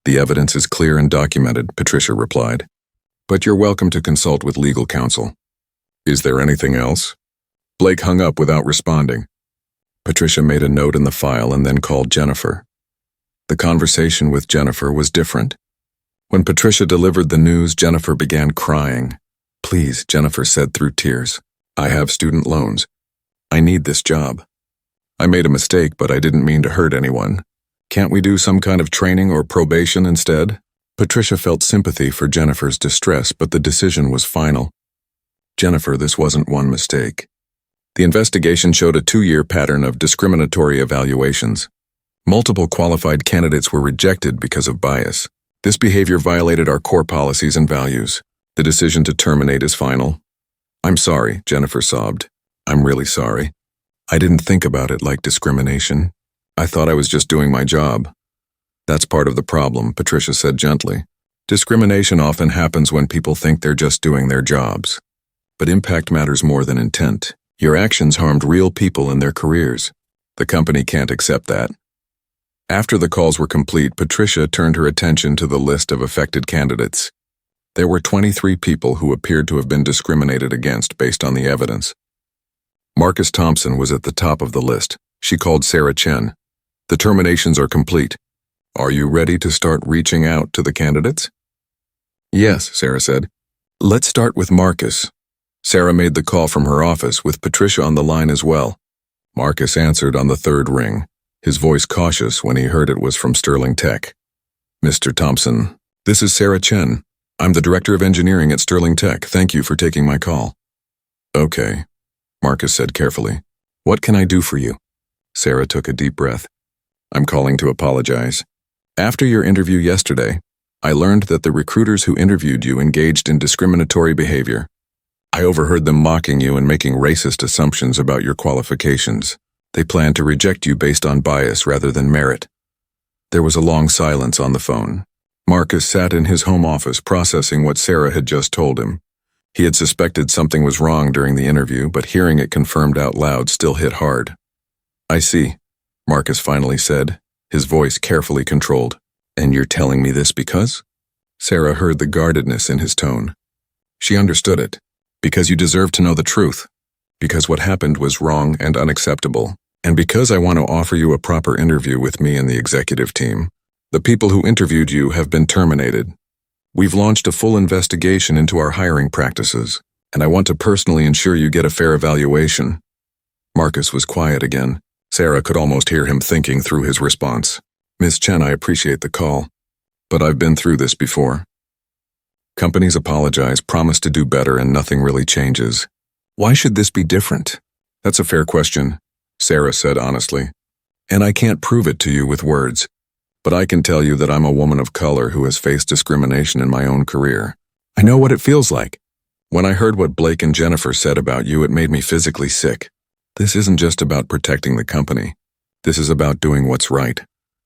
The evidence is clear and documented," Patricia replied. "But you're welcome to consult with legal counsel." "Is there anything else?" Blake hung up without responding. Patricia made a note in the file and then called Jennifer. The conversation with Jennifer was different. When Patricia delivered the news, Jennifer began crying. "Please," Jennifer said through tears. "I have student loans. I need this job. I made a mistake, but I didn't mean to hurt anyone. Can't we do some kind of training or probation instead?" Patricia felt sympathy for Jennifer's distress, but the decision was final. "Jennifer, this wasn't one mistake. The investigation showed a 2-year pattern of discriminatory evaluations. Multiple qualified candidates were rejected because of bias. This behavior violated our core policies and values. The decision to terminate is final." "I'm sorry," Jennifer sobbed. "I'm really sorry. I didn't think about it like discrimination. I thought I was just doing my job." "That's part of the problem," Patricia said gently. "Discrimination often happens when people think they're just doing their jobs. But impact matters more than intent. Your actions harmed real people in their careers. The company can't accept that." After the calls were complete, Patricia turned her attention to the list of affected candidates. There were 23 people who appeared to have been discriminated against based on the evidence. Marcus Thompson was at the top of the list. She called Sarah Chen. "The terminations are complete. Are you ready to start reaching out to the candidates?" "Yes," Sarah said. "Let's start with Marcus." Sarah made the call from her office, with Patricia on the line as well. Marcus answered on the third ring, his voice cautious when he heard it was from Sterling Tech. "Mr. Thompson, this is Sarah Chen. I'm the Director of Engineering at Sterling Tech. Thank you for taking my call." "Okay," Marcus said carefully. "What can I do for you?" Sarah took a deep breath. "I'm calling to apologize. After your interview yesterday, I learned that the recruiters who interviewed you engaged in discriminatory behavior. I overheard them mocking you and making racist assumptions about your qualifications. They planned to reject you based on bias rather than merit." There was a long silence on the phone. Marcus sat in his home office processing what Sarah had just told him. He had suspected something was wrong during the interview, but hearing it confirmed out loud still hit hard. "I see," Marcus finally said, his voice carefully controlled. "And you're telling me this because?" Sarah heard the guardedness in his tone. She understood it. "Because you deserve to know the truth. Because what happened was wrong and unacceptable. And because I want to offer you a proper interview with me and the executive team. The people who interviewed you have been terminated. We've launched a full investigation into our hiring practices, and I want to personally ensure you get a fair evaluation." Marcus was quiet again. Sarah could almost hear him thinking through his response. "Miss Chen, I appreciate the call, but I've been through this before. Companies apologize, promise to do better, and nothing really changes. Why should this be different?" "That's a fair question," Sarah said honestly. "And I can't prove it to you with words. But I can tell you that I'm a woman of color who has faced discrimination in my own career. I know what it feels like. When I heard what Blake and Jennifer said about you, it made me physically sick. This isn't just about protecting the company. This is about doing what's right."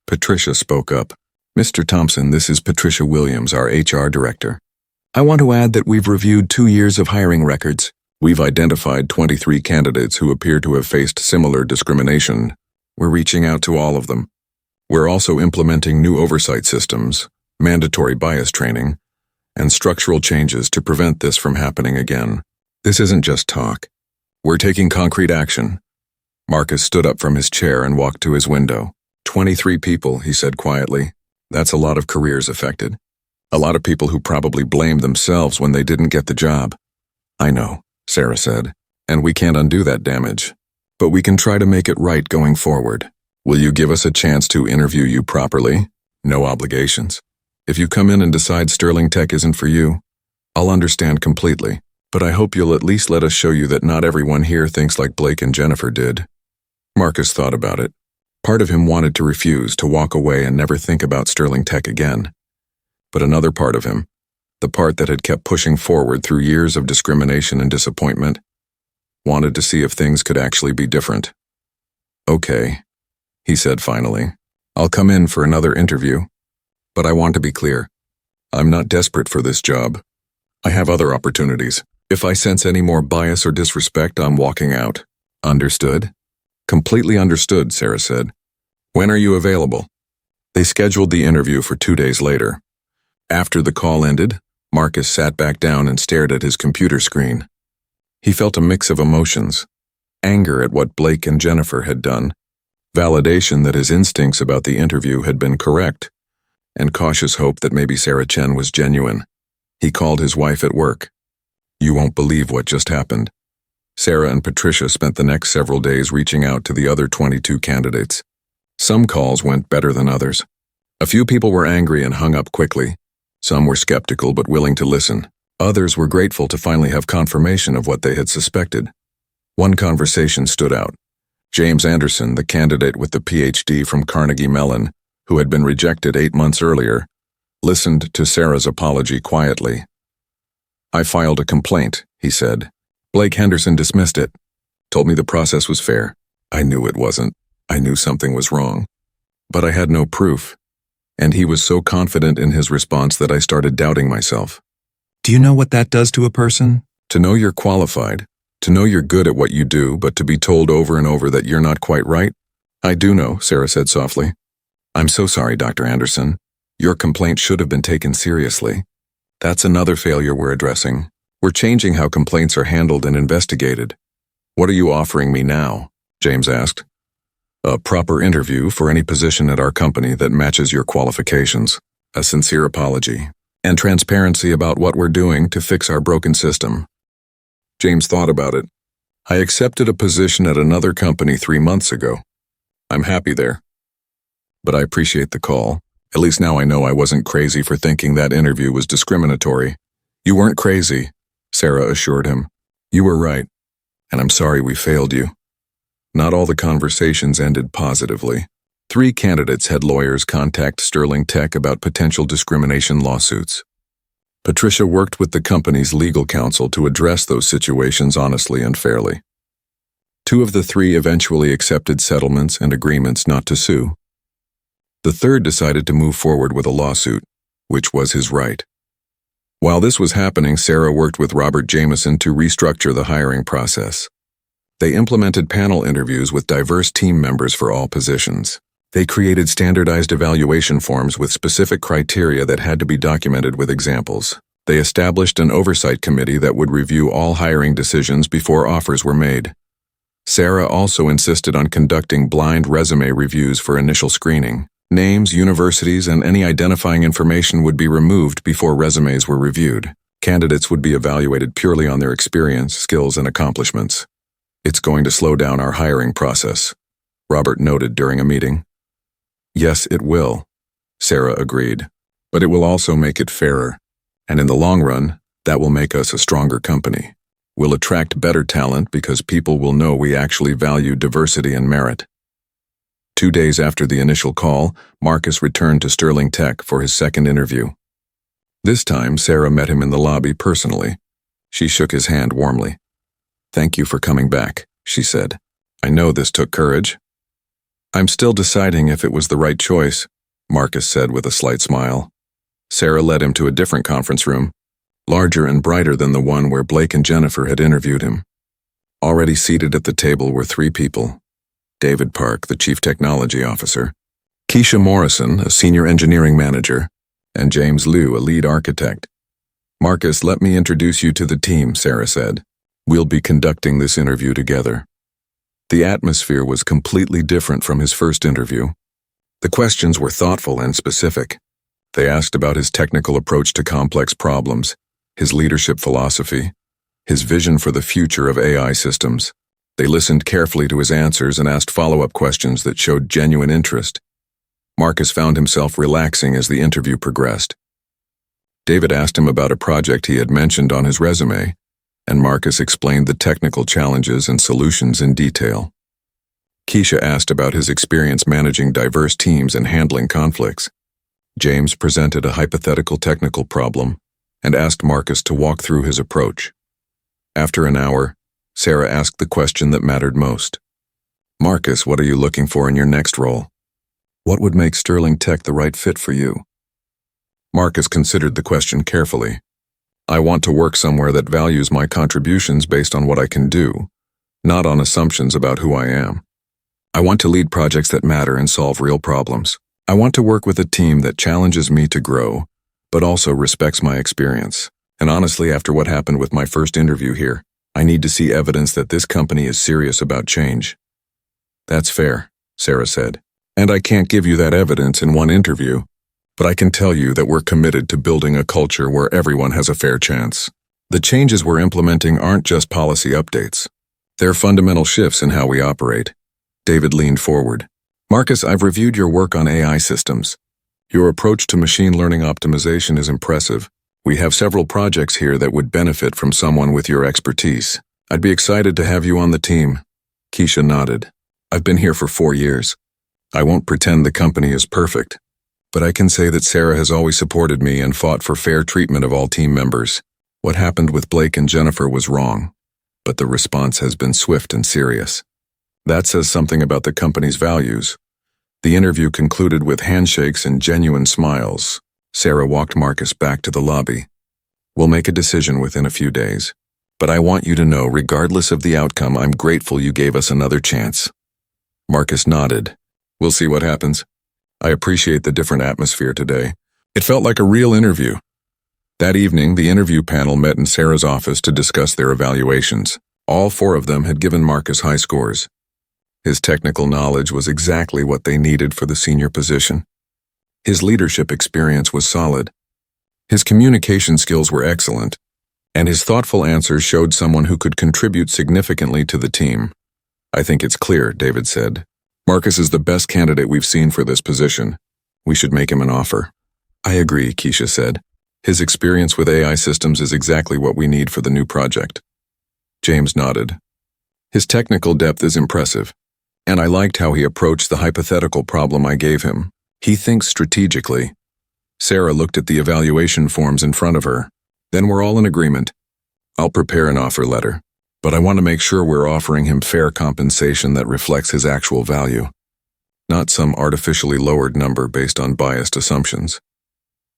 Patricia spoke up. "Mr. Thompson, this is Patricia Williams, our HR director. I want to add that we've reviewed 2 years of hiring records. We've identified 23 candidates who appear to have faced similar discrimination. We're reaching out to all of them. We're also implementing new oversight systems, mandatory bias training, and structural changes to prevent this from happening again. This isn't just talk. We're taking concrete action. Marcus stood up from his chair and walked to his window. 23 people, he said quietly. That's a lot of careers affected. A lot of people who probably blamed themselves when they didn't get the job. I know, Sarah said, and we can't undo that damage. But we can try to make it right going forward. Will you give us a chance to interview you properly? No obligations. If you come in and decide Sterling Tech isn't for you, I'll understand completely. But I hope you'll at least let us show you that not everyone here thinks like Blake and Jennifer did. Marcus thought about it. Part of him wanted to refuse, to walk away and never think about Sterling Tech again. But another part of him, the part that had kept pushing forward through years of discrimination and disappointment, wanted to see if things could actually be different. Okay, he said finally. I'll come in for another interview. But I want to be clear. I'm not desperate for this job. I have other opportunities. If I sense any more bias or disrespect, I'm walking out. Understood? Completely understood, Sarah said. When are you available? They scheduled the interview for 2 days later. After the call ended, Marcus sat back down and stared at his computer screen. He felt a mix of emotions: anger at what Blake and Jennifer had done, validation that his instincts about the interview had been correct, and cautious hope that maybe Sarah Chen was genuine. He called his wife at work. You won't believe what just happened. Sarah and Patricia spent the next several days reaching out to the other 22 candidates. Some calls went better than others. A few people were angry and hung up quickly. Some were skeptical but willing to listen. Others were grateful to finally have confirmation of what they had suspected. One conversation stood out. James Anderson, the candidate with the PhD from Carnegie Mellon, who had been rejected 8 months earlier, listened to Sarah's apology quietly. I filed a complaint, he said. Blake Henderson dismissed it, told me the process was fair. I knew it wasn't. I knew something was wrong. But I had no proof, and he was so confident in his response that I started doubting myself. Do you know what that does to a person? To know you're qualified, to know you're good at what you do, but to be told over and over that you're not quite right? I do know, Sarah said softly. I'm so sorry, Dr. Anderson. Your complaint should have been taken seriously. That's another failure we're addressing. We're changing how complaints are handled and investigated. What are you offering me now? James asked. A proper interview for any position at our company that matches your qualifications, a sincere apology, and transparency about what we're doing to fix our broken system. James thought about it. I accepted a position at another company 3 months ago. I'm happy there. But I appreciate the call. At least now I know I wasn't crazy for thinking that interview was discriminatory. You weren't crazy, Sarah assured him. You were right, and I'm sorry we failed you. Not all the conversations ended positively. 3 candidates had lawyers contact Sterling Tech about potential discrimination lawsuits. Patricia worked with the company's legal counsel to address those situations honestly and fairly. 2 of the 3 eventually accepted settlements and agreements not to sue. The third decided to move forward with a lawsuit, which was his right. While this was happening, Sarah worked with Robert Jameson to restructure the hiring process. They implemented panel interviews with diverse team members for all positions. They created standardized evaluation forms with specific criteria that had to be documented with examples. They established an oversight committee that would review all hiring decisions before offers were made. Sarah also insisted on conducting blind resume reviews for initial screening. Names, universities, and any identifying information would be removed before resumes were reviewed. Candidates would be evaluated purely on their experience, skills, and accomplishments. It's going to slow down our hiring process, Robert noted during a meeting. Yes, it will, Sarah agreed. But it will also make it fairer. And in the long run, that will make us a stronger company. We'll attract better talent because people will know we actually value diversity and merit. 2 days after the initial call, Marcus returned to Sterling Tech for his second interview. This time, Sarah met him in the lobby personally. She shook his hand warmly. Thank you for coming back, she said. I know this took courage. I'm still deciding if it was the right choice, Marcus said with a slight smile. Sarah led him to a different conference room. larger and brighter than the one where Blake and Jennifer had interviewed him. Already seated at the table were 3 people: David Park, the Chief Technology Officer, Keisha Morrison, a Senior Engineering Manager, and James Liu, a Lead Architect. "Marcus, let me introduce you to the team," Sarah said. "We'll be conducting this interview together." The atmosphere was completely different from his first interview. The questions were thoughtful and specific. They asked about his technical approach to complex problems, his leadership philosophy, his vision for the future of AI systems. They listened carefully to his answers and asked follow-up questions that showed genuine interest. Marcus found himself relaxing as the interview progressed. David asked him about a project he had mentioned on his resume, and Marcus explained the technical challenges and solutions in detail. Keisha asked about his experience managing diverse teams and handling conflicts. James presented a hypothetical technical problem and asked Marcus to walk through his approach. After an hour, Sarah asked the question that mattered most. "Marcus, what are you looking for in your next role? What would make Sterling Tech the right fit for you?" Marcus considered the question carefully. "I want to work somewhere that values my contributions based on what I can do, not on assumptions about who I am. I want to lead projects that matter and solve real problems. I want to work with a team that challenges me to grow, but also respects my experience. And honestly, after what happened with my first interview here, I need to see evidence that this company is serious about change." "That's fair," Sarah said. "And I can't give you that evidence in one interview, but I can tell you that we're committed to building a culture where everyone has a fair chance. The changes we're implementing aren't just policy updates. They're fundamental shifts in how we operate." David leaned forward. "Marcus, I've reviewed your work on AI systems. Your approach to machine learning optimization is impressive. We have several projects here that would benefit from someone with your expertise. I'd be excited to have you on the team." Keisha nodded. "I've been here for 4 years. I won't pretend the company is perfect, but I can say that Sarah has always supported me and fought for fair treatment of all team members. What happened with Blake and Jennifer was wrong, but the response has been swift and serious. That says something about the company's values." The interview concluded with handshakes and genuine smiles. Sarah walked Marcus back to the lobby. "We'll make a decision within a few days. But I want you to know, regardless of the outcome, I'm grateful you gave us another chance." Marcus nodded. "We'll see what happens. I appreciate the different atmosphere today. It felt like a real interview." That evening, the interview panel met in Sarah's office to discuss their evaluations. All 4 of them had given Marcus high scores. His technical knowledge was exactly what they needed for the senior position. His leadership experience was solid. His communication skills were excellent, and his thoughtful answers showed someone who could contribute significantly to the team. "I think it's clear," David said. "Marcus is the best candidate we've seen for this position. We should make him an offer." "I agree," Keisha said. "His experience with AI systems is exactly what we need for the new project." James nodded. "His technical depth is impressive, and I liked how he approached the hypothetical problem I gave him. He thinks strategically." Sarah looked at the evaluation forms in front of her. "Then we're all in agreement. I'll prepare an offer letter, but I want to make sure we're offering him fair compensation that reflects his actual value, not some artificially lowered number based on biased assumptions."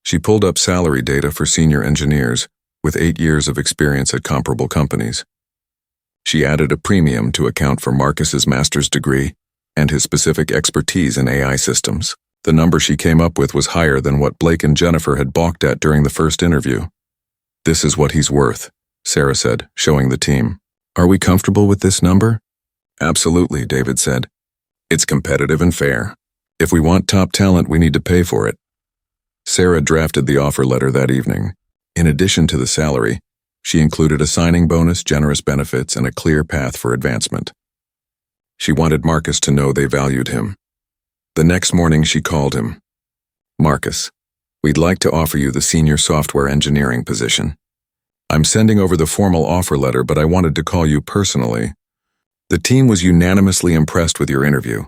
She pulled up salary data for senior engineers with 8 years of experience at comparable companies. She added a premium to account for Marcus's master's degree and his specific expertise in AI systems. The number she came up with was higher than what Blake and Jennifer had balked at during the first interview. "This is what he's worth," Sarah said, showing the team. "Are we comfortable with this number?" "Absolutely," David said. "It's competitive and fair. If we want top talent, we need to pay for it." Sarah drafted the offer letter that evening. In addition to the salary, she included a signing bonus, generous benefits, and a clear path for advancement. She wanted Marcus to know they valued him. The next morning she called him. "Marcus, we'd like to offer you the senior software engineering position. I'm sending over the formal offer letter, but I wanted to call you personally. The team was unanimously impressed with your interview.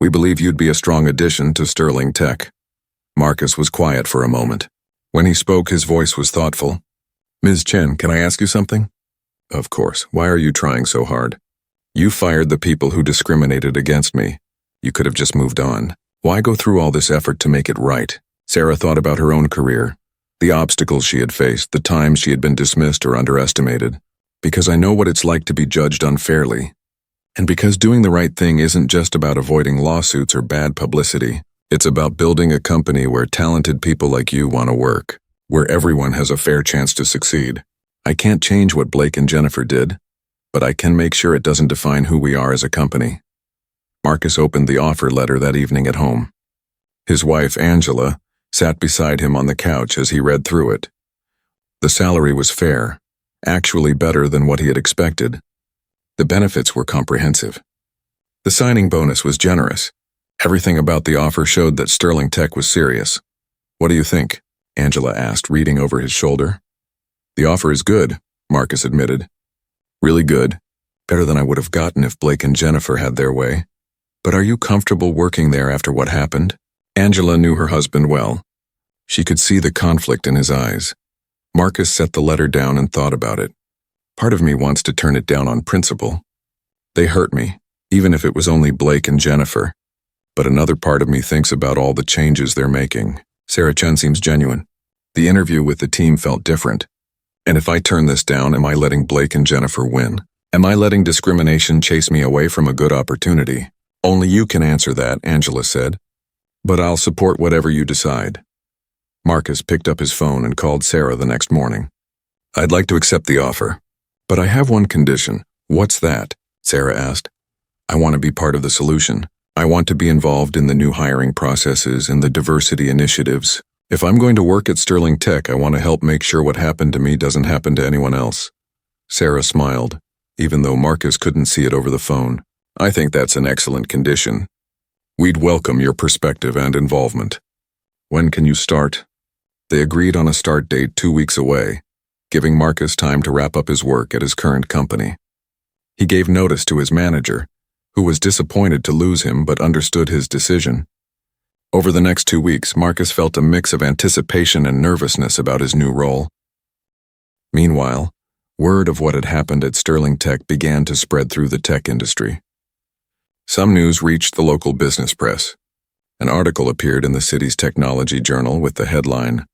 We believe you'd be a strong addition to Sterling Tech." Marcus was quiet for a moment. When he spoke, his voice was thoughtful. "Ms. Chen, can I ask you something?" "Of course. Why are you trying so hard? You fired the people who discriminated against me. You could have just moved on. Why go through all this effort to make it right?" Sarah thought about her own career. The obstacles she had faced, the times she had been dismissed or underestimated. Because I know what it's like to be judged unfairly. And because doing the right thing isn't just about avoiding lawsuits or bad publicity. It's about building a company where talented people like you want to work, where everyone has a fair chance to succeed. I can't change what Blake and Jennifer did, but I can make sure it doesn't define who we are as a company. Marcus opened the offer letter that evening at home. His wife, Angela, sat beside him on the couch as he read through it. The salary was fair, actually better than what he had expected. The benefits were comprehensive. The signing bonus was generous. Everything about the offer showed that Sterling Tech was serious. "What do you think?" Angela asked, reading over his shoulder. "The offer is good," Marcus admitted. "Really good. Better than I would have gotten if Blake and Jennifer had their way. But are you comfortable working there after what happened?" Angela knew her husband well. She could see the conflict in his eyes. Marcus set the letter down and thought about it. "Part of me wants to turn it down on principle. They hurt me, even if it was only Blake and Jennifer. But another part of me thinks about all the changes they're making." Sarah Chen seems genuine. The interview with the team felt different. "And if I turn this down, am I letting Blake and Jennifer win? Am I letting discrimination chase me away from a good opportunity?" "Only you can answer that," Angela said. "But I'll support whatever you decide." Marcus picked up his phone and called Sarah the next morning. "I'd like to accept the offer, but I have one condition." "What's that?" Sarah asked. "I want to be part of the solution. I want to be involved in the new hiring processes and the diversity initiatives. If I'm going to work at Sterling Tech, I want to help make sure what happened to me doesn't happen to anyone else." Sarah smiled, even though Marcus couldn't see it over the phone. "I think that's an excellent condition. We'd welcome your perspective and involvement. When can you start?" They agreed on a start date 2 weeks away, giving Marcus time to wrap up his work at his current company. He gave notice to his manager, who was disappointed to lose him but understood his decision. Over the next 2 weeks, Marcus felt a mix of anticipation and nervousness about his new role. Meanwhile, word of what had happened at Sterling Tech began to spread through the tech industry. Some news reached the local business press. An article appeared in the city's technology journal with the headline,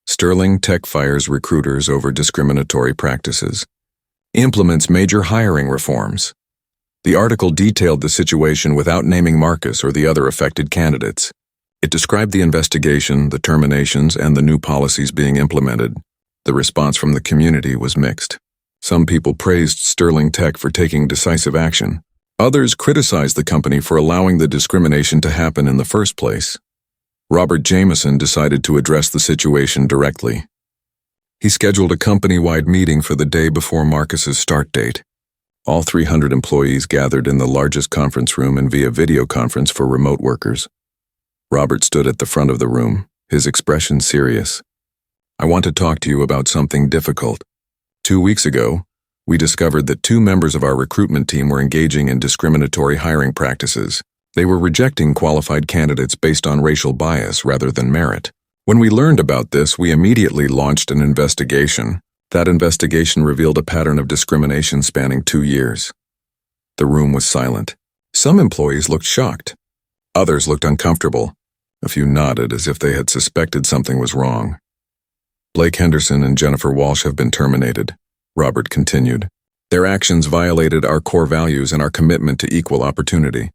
"Sterling Tech fires recruiters over discriminatory practices. Implements major hiring reforms." The article detailed the situation without naming Marcus or the other affected candidates. It described the investigation, the terminations, and the new policies being implemented. The response from the community was mixed. Some people praised Sterling Tech for taking decisive action. Others criticized the company for allowing the discrimination to happen in the first place. Robert Jameson decided to address the situation directly. He scheduled a company-wide meeting for the day before Marcus's start date. All 300 employees gathered in the largest conference room and via video conference for remote workers. Robert stood at the front of the room, his expression serious. "I want to talk to you about something difficult. 2 weeks ago, we discovered that 2 members of our recruitment team were engaging in discriminatory hiring practices. They were rejecting qualified candidates based on racial bias rather than merit. When we learned about this, we immediately launched an investigation. That investigation revealed a pattern of discrimination spanning 2 years. The room was silent. Some employees looked shocked. Others looked uncomfortable. A few nodded as if they had suspected something was wrong. "Blake Henderson and Jennifer Walsh have been terminated," Robert continued. "Their actions violated our core values and our commitment to equal opportunity.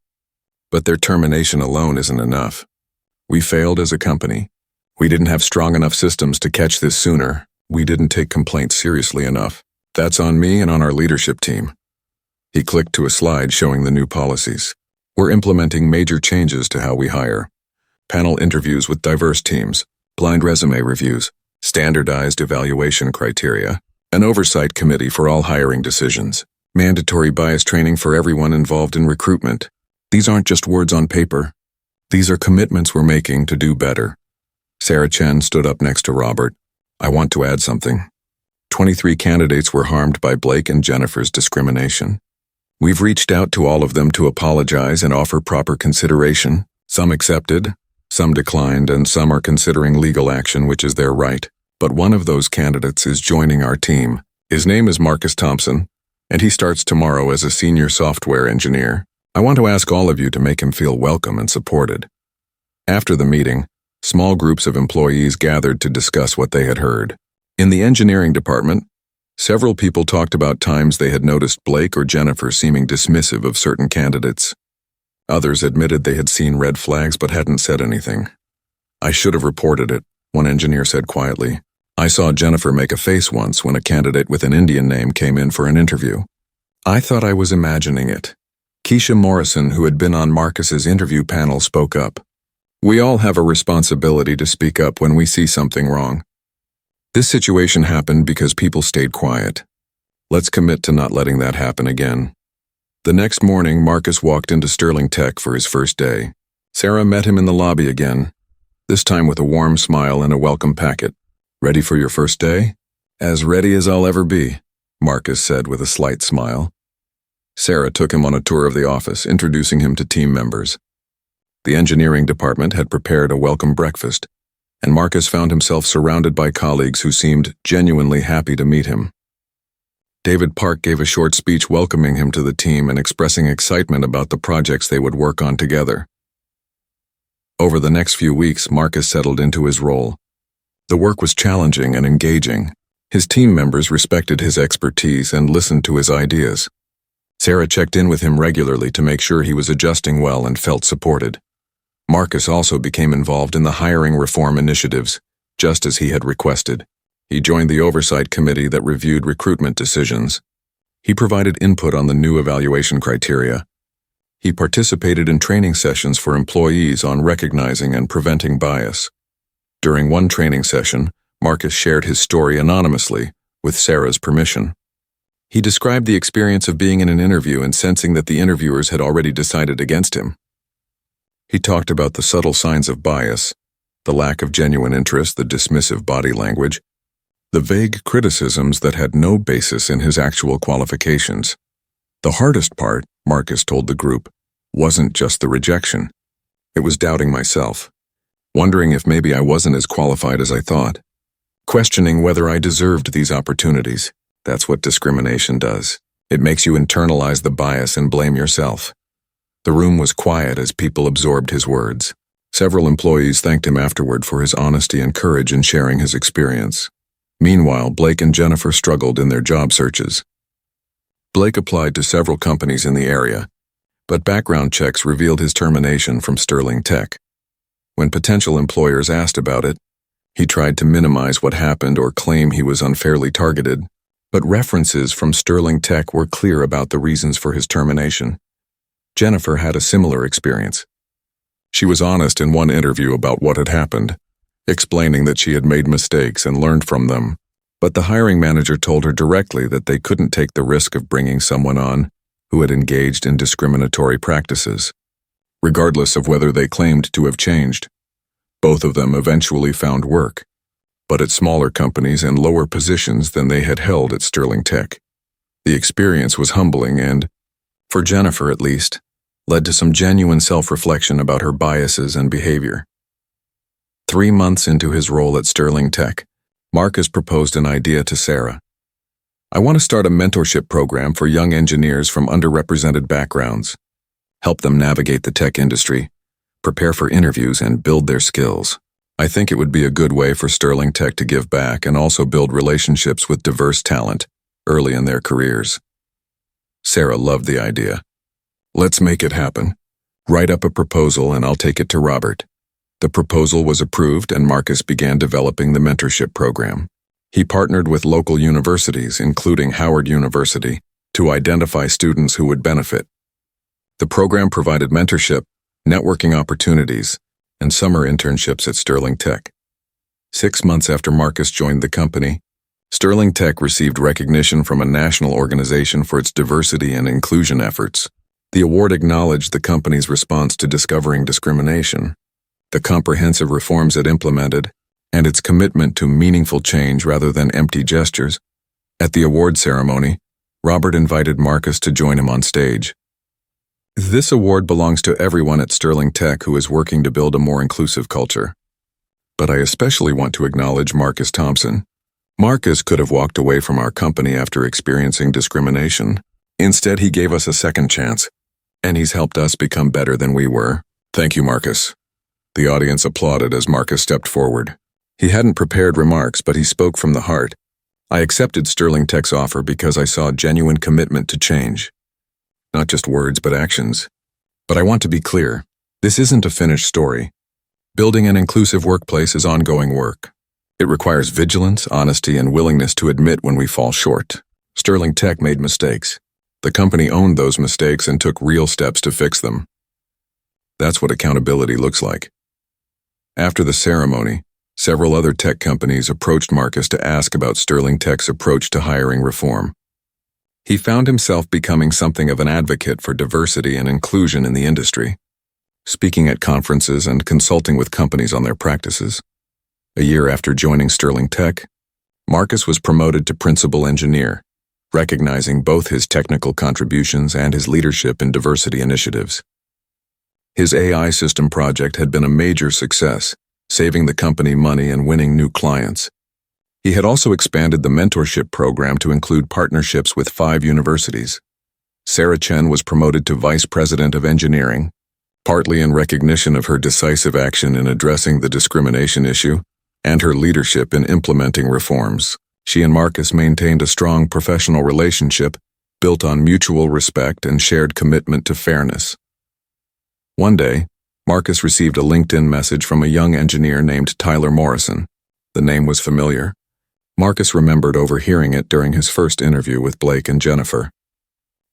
But their termination alone isn't enough. We failed as a company. We didn't have strong enough systems to catch this sooner. We didn't take complaints seriously enough. That's on me and on our leadership team." He clicked to a slide showing the new policies. "We're implementing major changes to how we hire. Panel interviews with diverse teams, blind resume reviews, standardized evaluation criteria, an oversight committee for all hiring decisions, mandatory bias training for everyone involved in recruitment. These aren't just words on paper. These are commitments we're making to do better." Sarah Chen stood up next to Robert. "I want to add something. 23 candidates were harmed by Blake and Jennifer's discrimination. We've reached out to all of them to apologize and offer proper consideration. Some accepted, some declined, and some are considering legal action, which is their right. But one of those candidates is joining our team. His name is Marcus Thompson, and he starts tomorrow as a senior software engineer. I want to ask all of you to make him feel welcome and supported." After the meeting, Small groups of employees gathered to discuss what they had heard. In the engineering department, several people talked about times they had noticed Blake or Jennifer seeming dismissive of certain candidates. Others admitted they had seen red flags but hadn't said anything. "I should have reported it," one engineer said quietly. "I saw Jennifer make a face once when a candidate with an Indian name came in for an interview. I thought I was imagining it." Keisha Morrison, who had been on Marcus's interview panel, spoke up. "We all have a responsibility to speak up when we see something wrong. This situation happened because people stayed quiet. Let's commit to not letting that happen again." The next morning, Marcus walked into Sterling Tech for his first day. Sarah met him in the lobby again, this time with a warm smile and a welcome packet. "Ready for your first day?" "As ready as I'll ever be," Marcus said with a slight smile. Sarah took him on a tour of the office, introducing him to team members. The engineering department had prepared a welcome breakfast, and Marcus found himself surrounded by colleagues who seemed genuinely happy to meet him. David Park gave a short speech welcoming him to the team and expressing excitement about the projects they would work on together. Over the next few weeks, Marcus settled into his role. The work was challenging and engaging. His team members respected his expertise and listened to his ideas. Sarah checked in with him regularly to make sure he was adjusting well and felt supported. Marcus also became involved in the hiring reform initiatives, just as he had requested. He joined the oversight committee that reviewed recruitment decisions. He provided input on the new evaluation criteria. He participated in training sessions for employees on recognizing and preventing bias. During one training session, Marcus shared his story anonymously, with Sarah's permission. He described the experience of being in an interview and sensing that the interviewers had already decided against him. He talked about the subtle signs of bias, the lack of genuine interest, the dismissive body language, the vague criticisms that had no basis in his actual qualifications. The hardest part, Marcus told the group, wasn't just the rejection. It was doubting myself, wondering if maybe I wasn't as qualified as I thought, questioning whether I deserved these opportunities. That's what discrimination does. It makes you internalize the bias and blame yourself. The room was quiet as people absorbed his words. Several employees thanked him afterward for his honesty and courage in sharing his experience. Meanwhile, Blake and Jennifer struggled in their job searches. Blake applied to several companies in the area, but background checks revealed his termination from Sterling Tech. When potential employers asked about it, he tried to minimize what happened or claim he was unfairly targeted, but references from Sterling Tech were clear about the reasons for his termination. Jennifer had a similar experience. She was honest in one interview about what had happened, explaining that she had made mistakes and learned from them, but the hiring manager told her directly that they couldn't take the risk of bringing someone on who had engaged in discriminatory practices, regardless of whether they claimed to have changed. Both of them eventually found work, but at smaller companies and lower positions than they had held at Sterling Tech. The experience was humbling and, for Jennifer at least, led to some genuine self-reflection about her biases and behavior. 3 months into his role at Sterling Tech, Marcus proposed an idea to Sarah. "I want to start a mentorship program for young engineers from underrepresented backgrounds, help them navigate the tech industry, prepare for interviews, and build their skills. I think it would be a good way for Sterling Tech to give back and also build relationships with diverse talent early in their careers." Sarah loved the idea. "Let's make it happen. Write up a proposal and I'll take it to Robert." The proposal was approved and Marcus began developing the mentorship program. He partnered with local universities, including Howard University, to identify students who would benefit. The program provided mentorship, networking opportunities, and summer internships at Sterling Tech. 6 months after Marcus joined the company, Sterling Tech received recognition from a national organization for its diversity and inclusion efforts. The award acknowledged the company's response to discovering discrimination, the comprehensive reforms it implemented, and its commitment to meaningful change rather than empty gestures. At the award ceremony, Robert invited Marcus to join him on stage. "This award belongs to everyone at Sterling Tech who is working to build a more inclusive culture. But I especially want to acknowledge Marcus Thompson. Marcus could have walked away from our company after experiencing discrimination. Instead, he gave us a second chance, and he's helped us become better than we were. Thank you, Marcus." The audience applauded as Marcus stepped forward. He hadn't prepared remarks, but he spoke from the heart. I accepted Sterling Tech's offer because I saw genuine commitment to change. Not just words, but actions. But I want to be clear. This isn't a finished story. Building an inclusive workplace is ongoing work. It requires vigilance, honesty, and willingness to admit when we fall short. Sterling Tech made mistakes. The company owned those mistakes and took real steps to fix them. That's what accountability looks like. After the ceremony, several other tech companies approached Marcus to ask about Sterling Tech's approach to hiring reform. He found himself becoming something of an advocate for diversity and inclusion in the industry, speaking at conferences and consulting with companies on their practices. A year after joining Sterling Tech, Marcus was promoted to principal engineer, recognizing both his technical contributions and his leadership in diversity initiatives. His AI system project had been a major success, saving the company money and winning new clients. He had also expanded the mentorship program to include partnerships with 5 universities. Sarah Chen was promoted to Vice President of Engineering, partly in recognition of her decisive action in addressing the discrimination issue and her leadership in implementing reforms. She and Marcus maintained a strong professional relationship built on mutual respect and shared commitment to fairness. One day, Marcus received a LinkedIn message from a young engineer named Tyler Morrison. The name was familiar. Marcus remembered overhearing it during his first interview with Blake and Jennifer.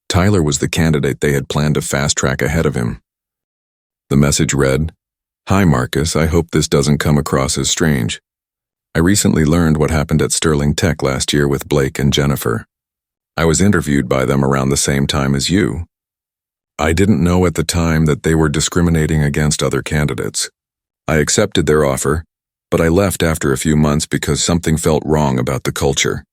Tyler was the candidate they had planned to fast-track ahead of him. The message read, "Hi Marcus, I hope this doesn't come across as strange. I recently learned what happened at Sterling Tech last year with Blake and Jennifer. I was interviewed by them around the same time as you. I didn't know at the time that they were discriminating against other candidates. I accepted their offer, but I left after a few months because something felt wrong about the culture.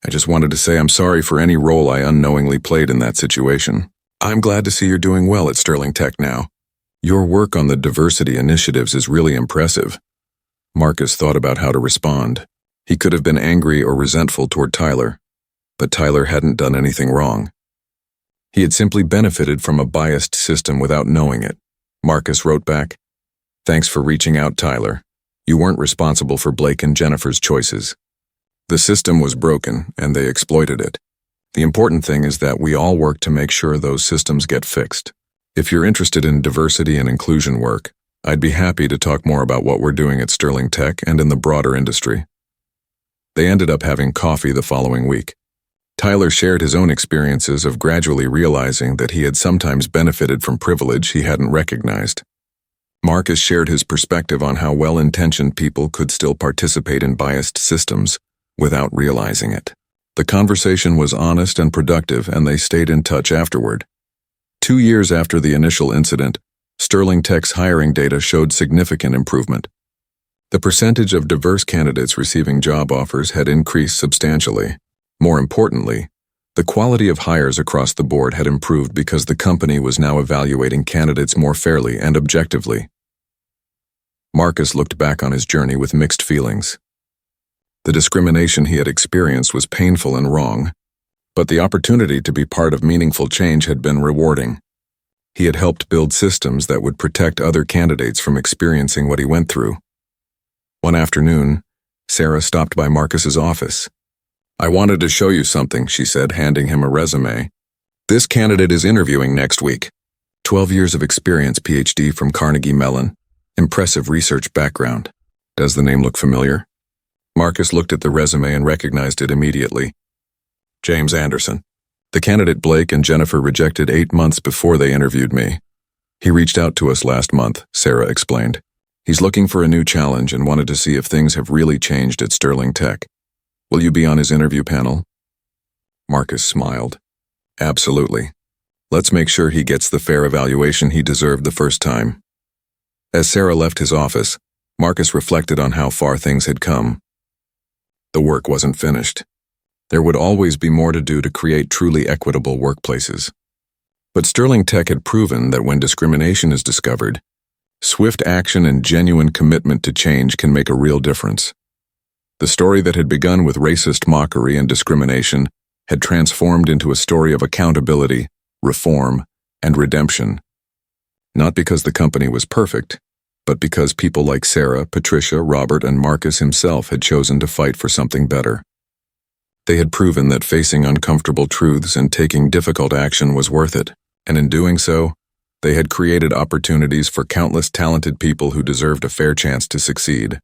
I just wanted to say I'm sorry for any role I unknowingly played in that situation. I'm glad to see you're doing well at Sterling Tech now. Your work on the diversity initiatives is really impressive." Marcus thought about how to respond. He could have been angry or resentful toward Tyler, but Tyler hadn't done anything wrong. He had simply benefited from a biased system without knowing it. Marcus wrote back, "Thanks for reaching out, Tyler. You weren't responsible for Blake and Jennifer's choices. The system was broken, and they exploited it. The important thing is that we all work to make sure those systems get fixed. If you're interested in diversity and inclusion work, I'd be happy to talk more about what we're doing at Sterling Tech and in the broader industry." They ended up having coffee the following week. Tyler shared his own experiences of gradually realizing that he had sometimes benefited from privilege he hadn't recognized. Marcus shared his perspective on how well-intentioned people could still participate in biased systems without realizing it. The conversation was honest and productive, and they stayed in touch afterward. 2 years after the initial incident, Sterling Tech's hiring data showed significant improvement. The percentage of diverse candidates receiving job offers had increased substantially. More importantly, the quality of hires across the board had improved because the company was now evaluating candidates more fairly and objectively. Marcus looked back on his journey with mixed feelings. The discrimination he had experienced was painful and wrong, but the opportunity to be part of meaningful change had been rewarding. He had helped build systems that would protect other candidates from experiencing what he went through. One afternoon, Sarah stopped by Marcus's office. "I wanted to show you something," she said, handing him a resume. "This candidate is interviewing next week. 12 years of experience, PhD from Carnegie Mellon. Impressive research background. Does the name look familiar?" Marcus looked at the resume and recognized it immediately. James Anderson. The candidate Blake and Jennifer rejected 8 months before they interviewed me. He reached out to us last month, Sarah explained. He's looking for a new challenge and wanted to see if things have really changed at Sterling Tech. Will you be on his interview panel? Marcus smiled. Absolutely. Let's make sure he gets the fair evaluation he deserved the first time. As Sarah left his office, Marcus reflected on how far things had come. The work wasn't finished. There would always be more to do to create truly equitable workplaces. But Sterling Tech had proven that when discrimination is discovered, swift action and genuine commitment to change can make a real difference. The story that had begun with racist mockery and discrimination had transformed into a story of accountability, reform, and redemption. Not because the company was perfect, but because people like Sarah, Patricia, Robert, and Marcus himself had chosen to fight for something better. They had proven that facing uncomfortable truths and taking difficult action was worth it, and in doing so, they had created opportunities for countless talented people who deserved a fair chance to succeed.